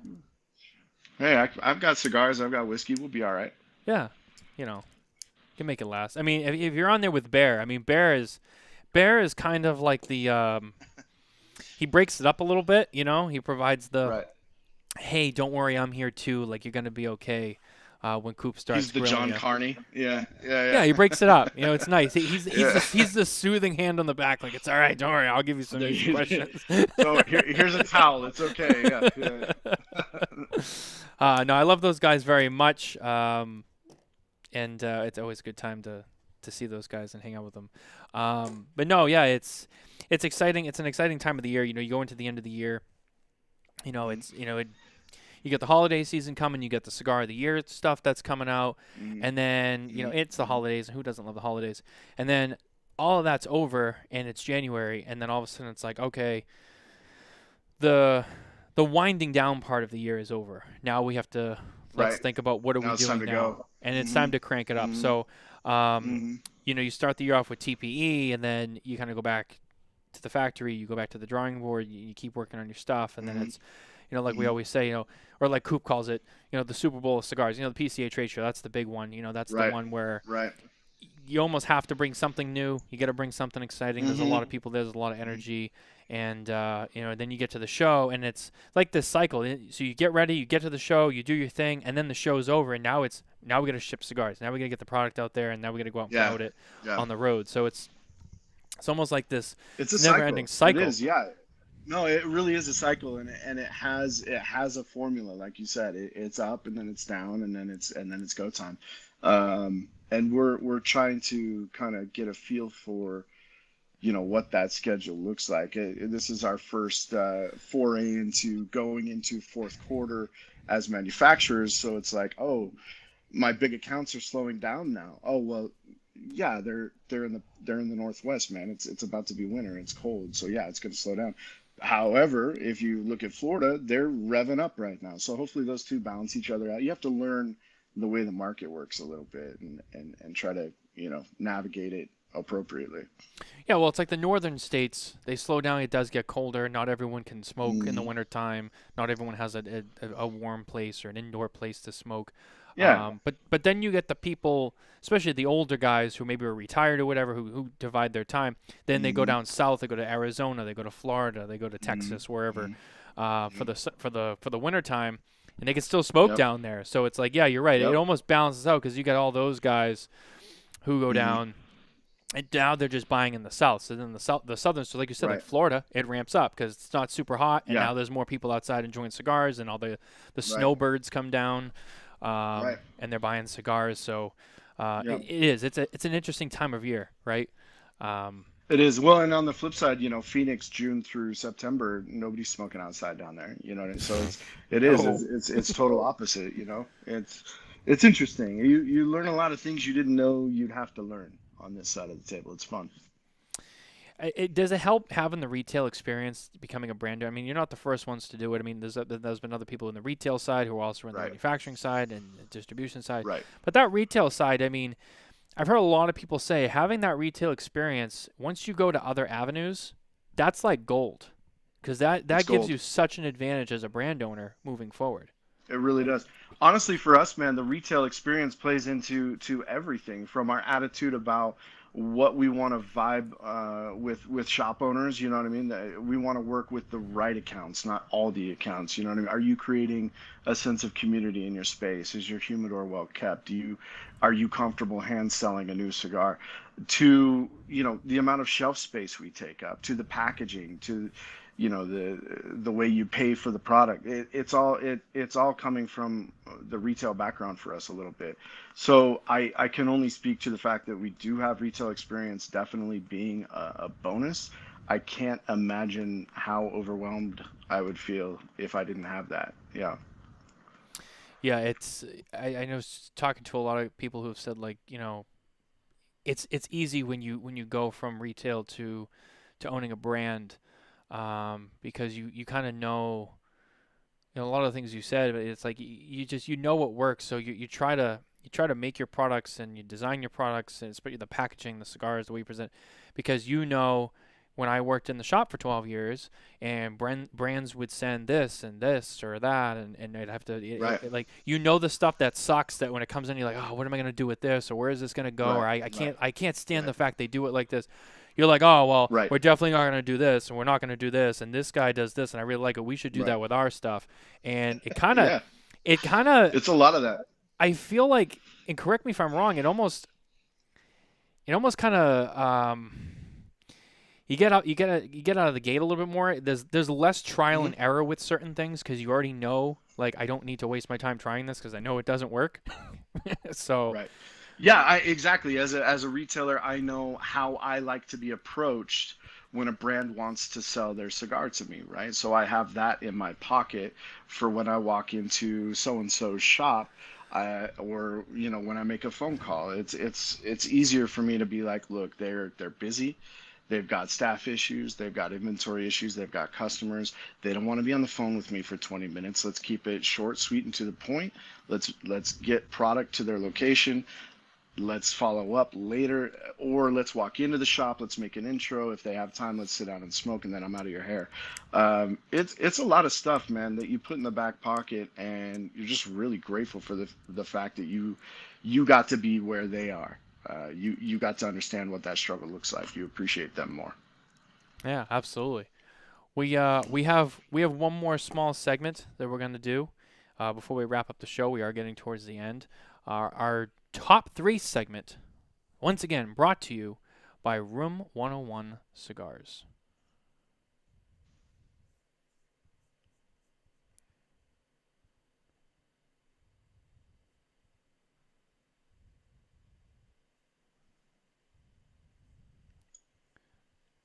Hey, I've got cigars. I've got whiskey. We'll be all right. Yeah, you can make it last. I mean, if you're on there with Bear, Bear is kind of like the he breaks it up a little bit. He provides the Right. hey, don't worry, I'm here too. Like, you're gonna be okay. When Coop starts He's the grilling John you. Carney. Yeah. Yeah, he breaks it up. It's nice. He's the soothing hand on the back. Like, it's all right. Don't worry. I'll give you some easy questions. So here's a towel. It's okay. Yeah. No, I love those guys very much. And it's always a good time to see those guys and hang out with them. But no, yeah, it's exciting. It's an exciting time of the year. You go into the end of the year. You get the holiday season coming. You get the cigar of the year stuff that's coming out, and then it's the holidays. And who doesn't love the holidays? And then all of that's over, and it's January, and then all of a sudden it's like, okay, the winding down part of the year is over. Now we have to let's think about what are we doing now, go. And it's time to crank it up. So, you start the year off with TPE, and then you kind of go back to the factory. You go back to the drawing board. You keep working on your stuff, and then it's like we always say, or like Coop calls it, the Super Bowl of cigars. The PCA trade show, that's the big one. That's the one where you almost have to bring something new. You got to bring something exciting. There's a lot of people there. There's a lot of energy. And, then you get to the show, and it's like this cycle. So you get ready, you get to the show, you do your thing, and then the show's over, and now we got to ship cigars. Now we got to get the product out there, and now we got to go out and promote it on the road. So it's almost like this never-ending cycle. It is, yeah. No, it really is a cycle, and it has a formula, like you said. It's up, and then it's down, and then it's go time. And we're trying to kind of get a feel for what that schedule looks like. This is our first foray into going into fourth quarter as manufacturers. So it's like, oh, my big accounts are slowing down now. Oh, well, yeah, they're in the Northwest, man. It's about to be winter. It's cold, so yeah, it's going to slow down. However, if you look at Florida, they're revving up right now. So hopefully those two balance each other out. You have to learn the way the market works a little bit and try to, navigate it appropriately. Yeah, well, it's like the northern states. They slow down. It does get colder. Not everyone can smoke in the Mm, wintertime. Not everyone has a warm place or an indoor place to smoke. yeah. But then you get the people, especially the older guys who maybe are retired or whatever, who divide their time. Then they go Hmm. down south. They go to Arizona. They go to Florida. They go to Hmm. Texas, wherever, Hmm. for Hmm. the winter time, and they can still smoke Yep. down there. So it's like, yeah, you're right. It Yep. almost balances out because you got all those guys who go Hmm. down. And now they're just buying in the south. So then the southern, so like you said, like Right. Florida, it ramps up because it's not super hot, and Yeah. now there's more people outside enjoying cigars, and all the Right. snowbirds come down, Right. and they're buying cigars. So Yep. it is. It's an interesting time of year, right? Um, It is. Well, and on the flip side, Phoenix, June through September, nobody's smoking outside down there. You know what I mean? So it is. no. It's total opposite. It's interesting. You learn a lot of things you didn't know you'd have to learn on this side of the table. It's fun. Does it help having the retail experience, becoming a brander? I mean, you're not the first ones to do it. I mean, there's been other people in the retail side who are also in the Right. manufacturing side and the distribution side. Right. But that retail side, I mean, I've heard a lot of people say having that retail experience, once you go to other avenues, that's like gold. Because It's that gives gold. you such an advantage as a brand owner moving forward. It really does. Honestly, for us, man, the retail experience plays into everything from our attitude about what we want to vibe with shop owners. You know what I mean? We want to work with the right accounts, not all the accounts. You know what I mean? Are you creating a sense of community in your space? Is your humidor well kept? Are you comfortable hand selling a new cigar? To the amount of shelf space we take up, to the packaging, to the way you pay for the product. It's all coming from the retail background for us a little bit. So I can only speak to the fact that we do have retail experience definitely being a bonus. I can't imagine how overwhelmed I would feel if I didn't have that. Yeah. Yeah, I know talking to a lot of people who have said like, it's easy when you go from retail to owning a brand, because you kind of know. A lot of the things you said, but it's like you just what works. So you try to make your products and you design your products, and especially the packaging, the cigars, the way you present, because when I worked in the shop for 12 years, and brands would send this and this or that, and they'd have to Right. like the stuff that sucks, that when it comes in you're like, oh, what am I gonna do with this, or where is this gonna go, or Right. I Right. can't I can't stand Right. the fact they do it like this. You're like, oh well, Right. we're definitely not gonna do this, and we're not gonna do this, and this guy does this, and I really like it. We should do Right. that with our stuff, and Yeah. it kind of It's a lot of that. I feel like, and correct me if I'm wrong, it almost kind of you get out of the gate a little bit more. There's less trial Hmm. and error with certain things because you already know, like, I don't need to waste my time trying this because I know it doesn't work. So Right. Yeah, exactly. As a retailer, I know how I like to be approached when a brand wants to sell their cigar to me, right? So I have that in my pocket for when I walk into so and so's shop, or when I make a phone call. It's easier for me to be like, look, they're busy. They've got staff issues, they've got inventory issues, they've got customers. They don't want to be on the phone with me for 20 minutes. Let's keep it short, sweet, and to the point. Let's get product to their location. Let's follow up later, or let's walk into the shop. Let's make an intro. If they have time, let's sit down and smoke, and then I'm out of your hair. It's a lot of stuff, man, that you put in the back pocket, and you're just really grateful for the fact that you got to be where they are. You got to understand what that struggle looks like. You appreciate them more. yeah, absolutely. We have one more small segment that we're gonna do before we wrap up the show. We are getting towards the end. Our top three segment, once again brought to you by Room 101 Cigars.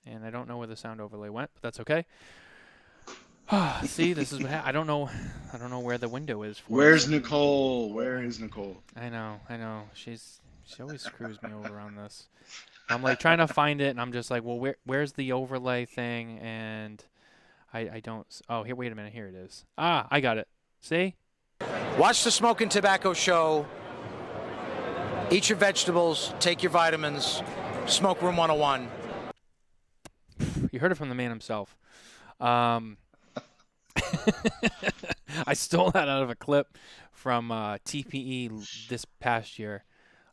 And I don't know where the sound overlay went, but that's okay. See, this is what I don't know. I don't know where the window is for it. Where's Nicole? Where is Nicole? I know. She's She always screws me over on this. I'm like trying to find it, and I'm just like, well, where's the overlay thing? And I don't. Oh, here, wait a minute. Here it is. Ah, I got it. See? Watch the Smokin Tabacco show. Eat your vegetables. Take your vitamins. Smoke Room 101. You heard it from the man himself. I stole that out of a clip from TPE this past year.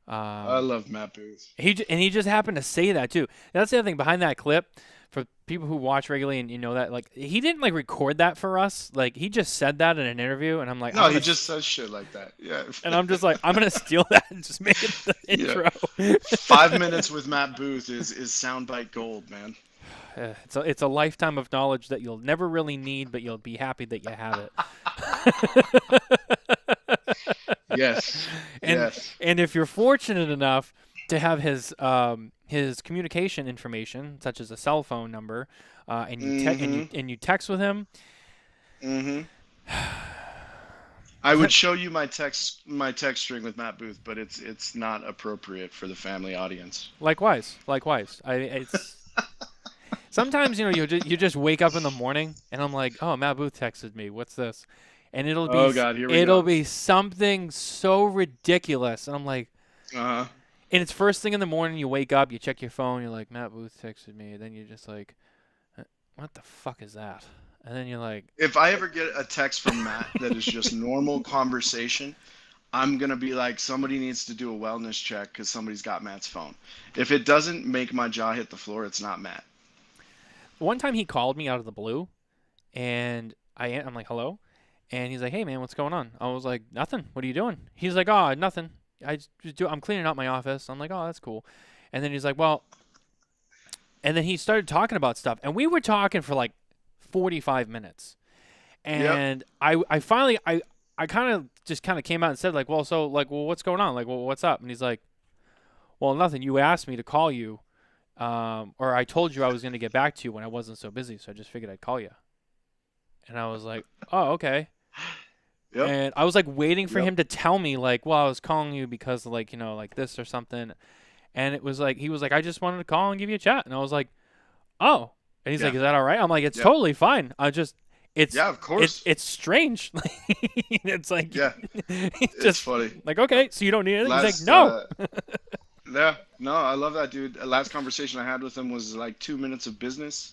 I love Matt Booth. He just happened to say that too. That's the other thing behind that clip. For people who watch regularly and you know that, like, he didn't like record that for us. Like, he just said that in an interview, and I'm like, no, he just says shit like that. Yeah. And I'm just like, I'm gonna steal that and just make it the intro. 5 minutes with Matt Booth is soundbite gold, man. It's a lifetime of knowledge that you'll never really need, but you'll be happy that you have it. Yes. And if you're fortunate enough to have his communication information, such as a cell phone number, and you text with him. Mm-hmm. I would show you my text string with Matt Booth, but it's not appropriate for the family audience. Likewise. It's sometimes you just wake up in the morning and I'm like, oh, Matt Booth texted me. What's this? And it'll be it'll be something so ridiculous, and I'm like, and it's first thing in the morning. You wake up, you check your phone, you're like, Matt Booth texted me, and then you're just like, what the fuck is that? And then you're like, if I ever get a text from Matt that is just normal conversation, I'm gonna be like, somebody needs to do a wellness check because somebody's got Matt's phone. If it doesn't make my jaw hit the floor, it's not Matt. One time he called me out of the blue, and I'm like, hello. And he's like, hey, man, what's going on? I was like, nothing. What are you doing? He's like, oh, nothing. I'm cleaning out my office. I'm like, oh, that's cool. And then he's like, well, and then he started talking about stuff. And we were talking for like 45 minutes. And I finally kind of came out and said, like, well, what's going on? Like, well, what's up? And he's like, well, nothing. You asked me to call you. Or I told you I was going to get back to you when I wasn't so busy. So I just figured I'd call you. And I was like, oh, okay. Yep. And I was like waiting for him to tell me, like, well, I was calling you because, like, like this or something. And it was like, he was like, I just wanted to call and give you a chat. And I was like, oh. And he's like, is that all right? I'm like, it's totally fine. Of course. It's strange. It's like, it's funny. Like, okay, so you don't need anything. He's like, no. No, I love that, dude. The last conversation I had with him was like 2 minutes of business,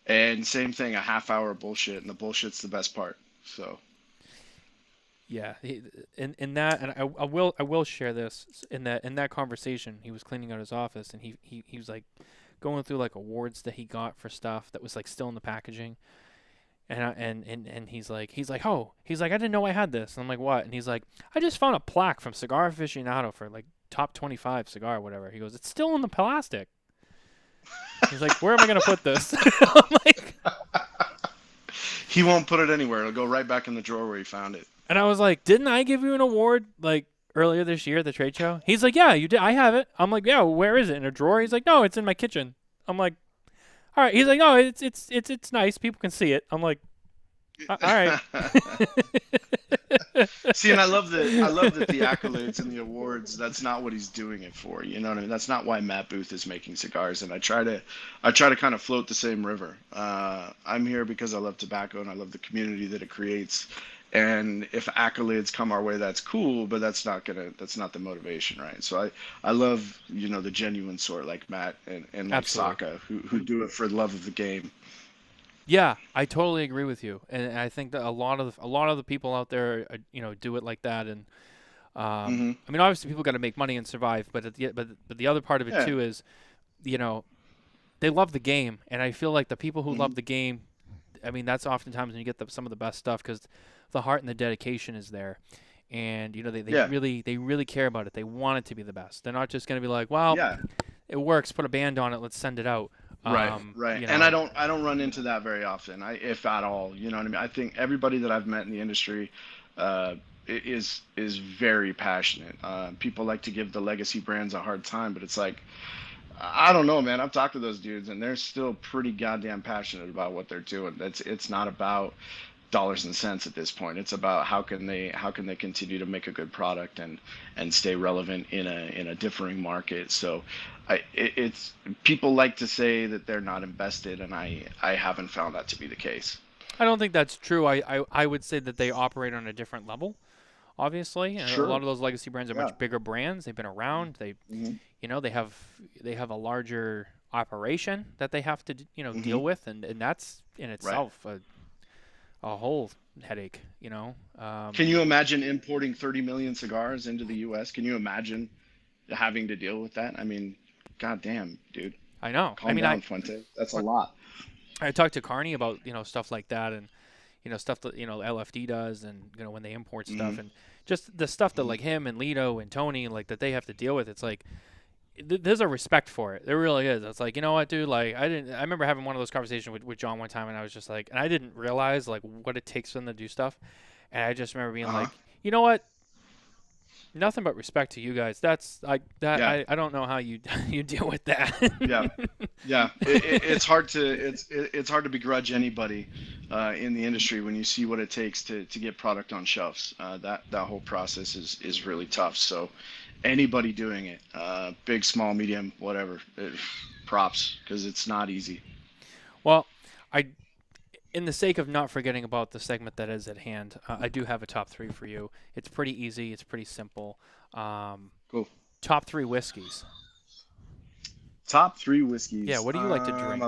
and same thing, a half hour of bullshit, and the bullshit's the best part. So. Yeah, in that, and I will share this in that conversation. He was cleaning out his office, and he was like going through like awards that he got for stuff that was like still in the packaging, and he's like, I didn't know I had this. And I'm like, what? And he's like, I just found a plaque from Cigar Aficionado for like top 25 cigar, or whatever. He goes, it's still in the plastic. He's like, where am I gonna put this? I'm like, he won't put it anywhere. It'll go right back in the drawer where he found it. And I was like, didn't I give you an award like earlier this year at the trade show? He's like, yeah, you did. I have it. I'm like, yeah, where is it? In a drawer? He's like, no, it's in my kitchen. I'm like, all right. He's like, no, it's nice. People can see it. I'm like, all right. See, and I love that the accolades and the awards, that's not what he's doing it for. You know what I mean? That's not why Matt Booth is making cigars. And I try to kind of float the same river. I'm here because I love tobacco and I love the community that it creates. And if accolades come our way, that's cool, but that's not the motivation, right? So I love, the genuine sort like Matt and like Saka, who do it for the love of the game. Yeah, I totally agree with you, and I think that a lot of the people out there, do it like that. And I mean, obviously, people got to make money and survive, but the other part of it too is, they love the game, and I feel like the people who love the game, I mean, that's oftentimes when you get some of the best stuff because the heart and the dedication is there, and they really care about it. They want it to be the best. They're not just going to be like, well, it works. Put a band on it. Let's send it out. Right. And I don't run into that very often, if at all. You know what I mean? I think everybody that I've met in the industry is very passionate. People like to give the legacy brands a hard time, but it's like, I don't know, man. I've talked to those dudes, and they're still pretty goddamn passionate about what they're doing. It's not about dollars and cents at this point. It's about how can they continue to make a good product and stay relevant in a differing market. So it's people like to say that they're not invested, and I haven't found that to be the case. I don't think that's true. I would say that they operate on a different level, obviously. And Sure. a lot of those legacy brands are Yeah. much bigger brands. They've been around. They they have a larger operation that they have to deal with, and that's in itself a whole headache. Can you imagine importing 30 million cigars into the U.S.? Can you imagine having to deal with that? I mean, goddamn, dude. I know. Calm down, Fuente. That's a lot. I talked to Carney about stuff like that, and stuff that LFD does, and when they import stuff, and just the stuff that like him and Lito and Tony like that they have to deal with. It's like there's a respect for it. There really is. It's like, you know what, dude? Like I remember having one of those conversations with John one time, and I was just like, and I didn't realize like what it takes for them to do stuff, and I just remember being like, you know what? Nothing but respect to you guys. That's like that. Yeah. I don't know how you deal with that. Yeah. It's hard to begrudge anybody in the industry when you see what it takes to get product on shelves. That whole process is really tough. So anybody doing it, big, small, medium, whatever, props, because it's not easy. Well, in the sake of not forgetting about the segment that is at hand, I do have a top three for you. It's pretty easy. It's pretty simple. Cool. Top three whiskeys. Top three whiskeys. Yeah, what do you like to drink? I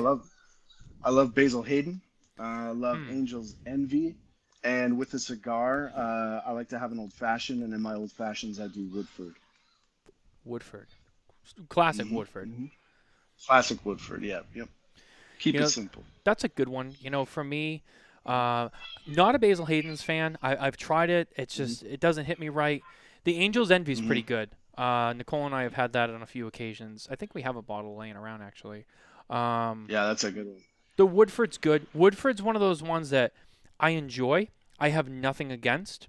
love Basil Hayden. I love Angel's Envy. And with a cigar, I like to have an old fashioned. And in my old fashions, I do Woodford. Woodford. Classic Woodford. Classic Woodford, yeah. Yep. Keep it simple. That's a good one. For me, not a Basil Hayden's fan. I've tried it. It's just it doesn't hit me right. The Angel's Envy is pretty good. Nicole and I have had that on a few occasions. I think we have a bottle laying around actually. Yeah, that's a good one. The Woodford's good. Woodford's one of those ones that I enjoy. I have nothing against.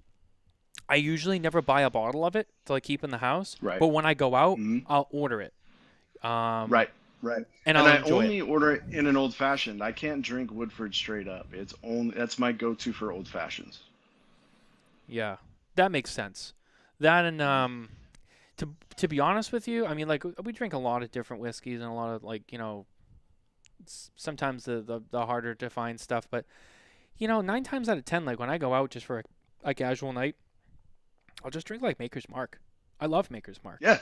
I usually never buy a bottle of it to like keep in the house. Right. But when I go out, I'll order it. Right. And I enjoy only order it in an old fashioned. I can't drink Woodford straight up. That's my go-to for old fashions. Yeah, that makes sense. That and to be honest with you, I mean, like we drink a lot of different whiskeys and a lot of like sometimes the harder to find stuff, but 9 times out of 10, like when I go out just for a casual night, I'll just drink like Maker's Mark. I love Maker's Mark. Yeah.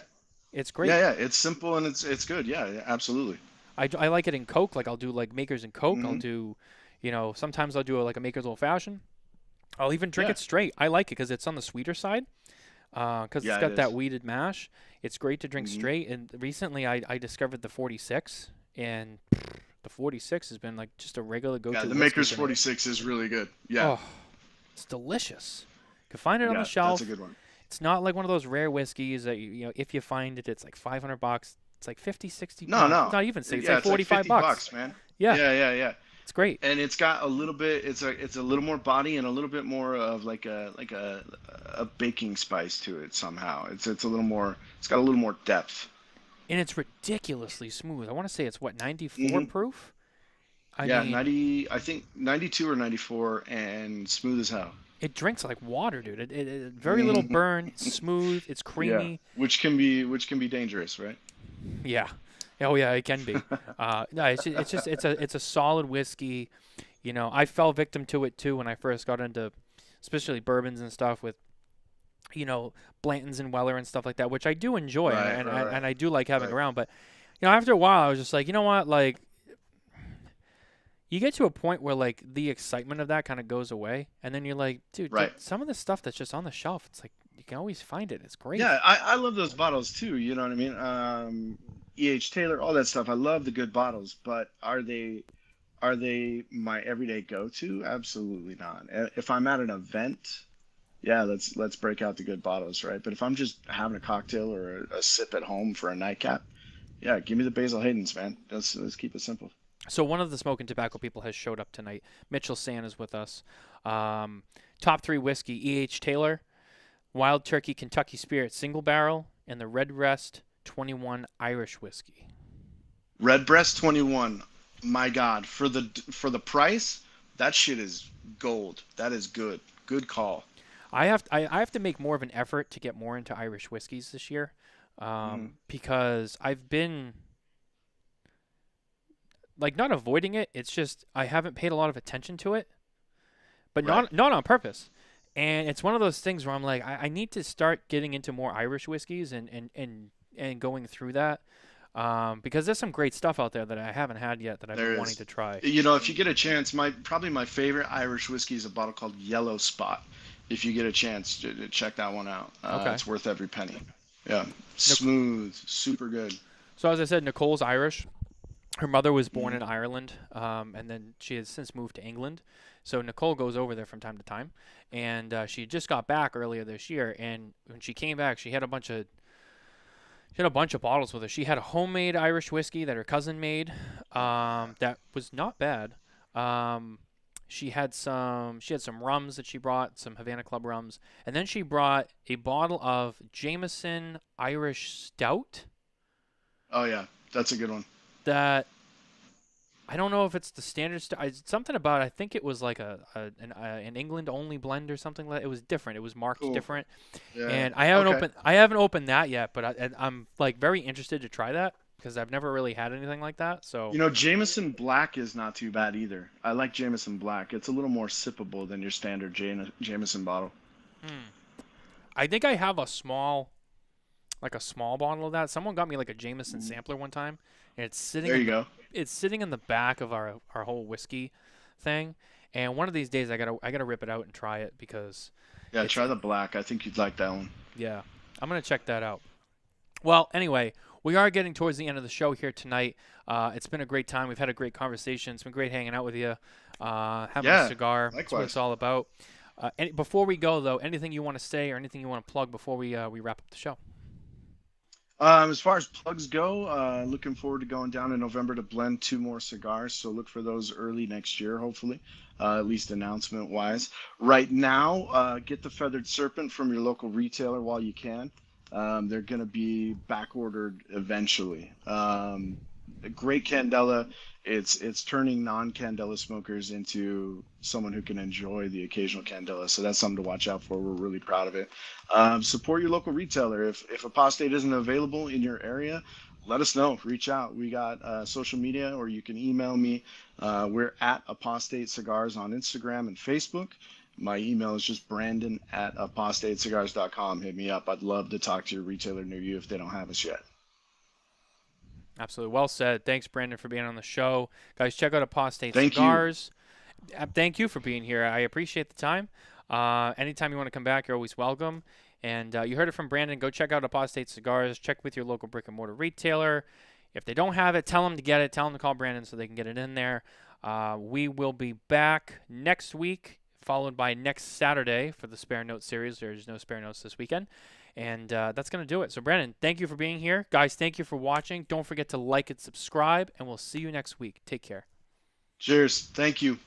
It's great. Yeah. It's simple and it's good. Yeah, absolutely. I like it in Coke. Like I'll do like Maker's and Coke. I'll do, sometimes I'll do like a Maker's Old Fashioned. I'll even drink it straight. I like it because it's on the sweeter side. Because it's got that weeded mash. It's great to drink straight. And recently I discovered the 46, and the 46 has been like just a regular go-to. Yeah, the Maker's 46 is really good. Yeah. Oh, it's delicious. You can find it on the shelf. That's a good one. It's not like one of those rare whiskeys that if you find it, it's like $500. It's like 50, 60. No. Not even 60. It's like 45 bucks, man. Yeah. Yeah. It's great. And it's got a little bit. It's a little more body and a little bit more of like a baking spice to it somehow. It's a little more. It's got a little more depth. And it's ridiculously smooth. I want to say it's 94 proof. I mean, 90. I think 92 or 94, and smooth as hell. It drinks like water, dude. It very little burn. It's smooth. It's creamy. Yeah. Which can be dangerous, right? Yeah. Oh yeah, it can be. No, it's a solid whiskey. I fell victim to it too when I first got into, especially bourbons and stuff with, Blanton's and Weller and stuff like that, which I do enjoy and I do like having around. But after a while, I was just like, you know what, like. You get to a point where like the excitement of that kind of goes away, and then you're like, dude, some of the stuff that's just on the shelf, it's like you can always find it. It's great. Yeah, I love those bottles too. You know what I mean? E.H. Taylor, all that stuff. I love the good bottles, but are they my everyday go-to? Absolutely not. If I'm at an event, yeah, let's break out the good bottles, right? But if I'm just having a cocktail or a sip at home for a nightcap, yeah, give me the Basil Hayden's, man. Let's keep it simple. So one of the Smokin Tabacco people has showed up tonight. Mitchell San is with us. Top three whiskey: E.H. Taylor, Wild Turkey Kentucky Spirit Single Barrel, and the Redbreast 21 Irish whiskey. Redbreast 21. My God, for the price, that shit is gold. That is good. Good call. I have to make more of an effort to get more into Irish whiskeys this year, because I've been like not avoiding it. It's just I haven't paid a lot of attention to it, but not on purpose. And it's one of those things where I'm like, I need to start getting into more Irish whiskeys and going through that, because there's some great stuff out there that I haven't had yet that I've been wanting to try. You know, if you get a chance, probably my favorite Irish whiskey is a bottle called Yellow Spot. If you get a chance, to check that one out. Okay. It's worth every penny. Yeah, smooth, super good. So as I said, Nicole's Irish. Her mother was born in Ireland, and then she has since moved to England. So Nicole goes over there from time to time, and she just got back earlier this year. And when she came back, she had a bunch of bottles with her. She had a homemade Irish whiskey that her cousin made, that was not bad. She had some rums that she brought, some Havana Club rums, and then she brought a bottle of Jameson Irish Stout. Oh yeah, that's a good one. That I don't know if it's the standard something about, I think it was like an England only blend or something like that. It was different. It was marked different. Yeah. And I haven't opened that yet, but I'm like very interested to try that because I've never really had anything like that. So Jameson Black is not too bad either. I like Jameson Black. It's a little more sippable than your standard Jameson bottle. I think I have a small bottle of that. Someone got me like a Jameson sampler one time, and it's sitting. There you go. It's sitting in the back of our whole whiskey thing, and one of these days I gotta rip it out and try it because. Yeah, try the black. I think you'd like that one. Yeah, I'm gonna check that out. Well, anyway, we are getting towards the end of the show here tonight. It's been a great time. We've had a great conversation. It's been great hanging out with you, having a cigar. Likewise. That's what it's all about. Before we go, though, anything you want to say or anything you want to plug before we wrap up the show? As far as plugs go, looking forward to going down in November to blend 2 more cigars. So look for those early next year, hopefully, at least announcement-wise. Right now, get the Feathered Serpent from your local retailer while you can. They're going to be back-ordered eventually. A great candela. It's turning non-candela smokers into someone who can enjoy the occasional candela. So that's something to watch out for. We're really proud of it. Support your local retailer. If Apostate isn't available in your area, let us know. Reach out. We got social media, or you can email me. We're at Apostate Cigars on Instagram and Facebook. My email is just brandon@apostatecigars.com. Hit me up. I'd love to talk to your retailer near you if they don't have us yet. Absolutely. Well said. Thanks, Brandon, for being on the show. Guys, check out Apostate Cigars. Thank you for being here. I appreciate the time. Anytime you want to come back, you're always welcome. And you heard it from Brandon. Go check out Apostate Cigars. Check with your local brick-and-mortar retailer. If they don't have it, tell them to get it. Tell them to call Brandon so they can get it in there. We will be back next week, followed by next Saturday for the Spare Note series. There's no Spare Notes this weekend. And that's going to do it. So, Brandon, thank you for being here. Guys, thank you for watching. Don't forget to like and subscribe, and we'll see you next week. Take care. Cheers. Thank you.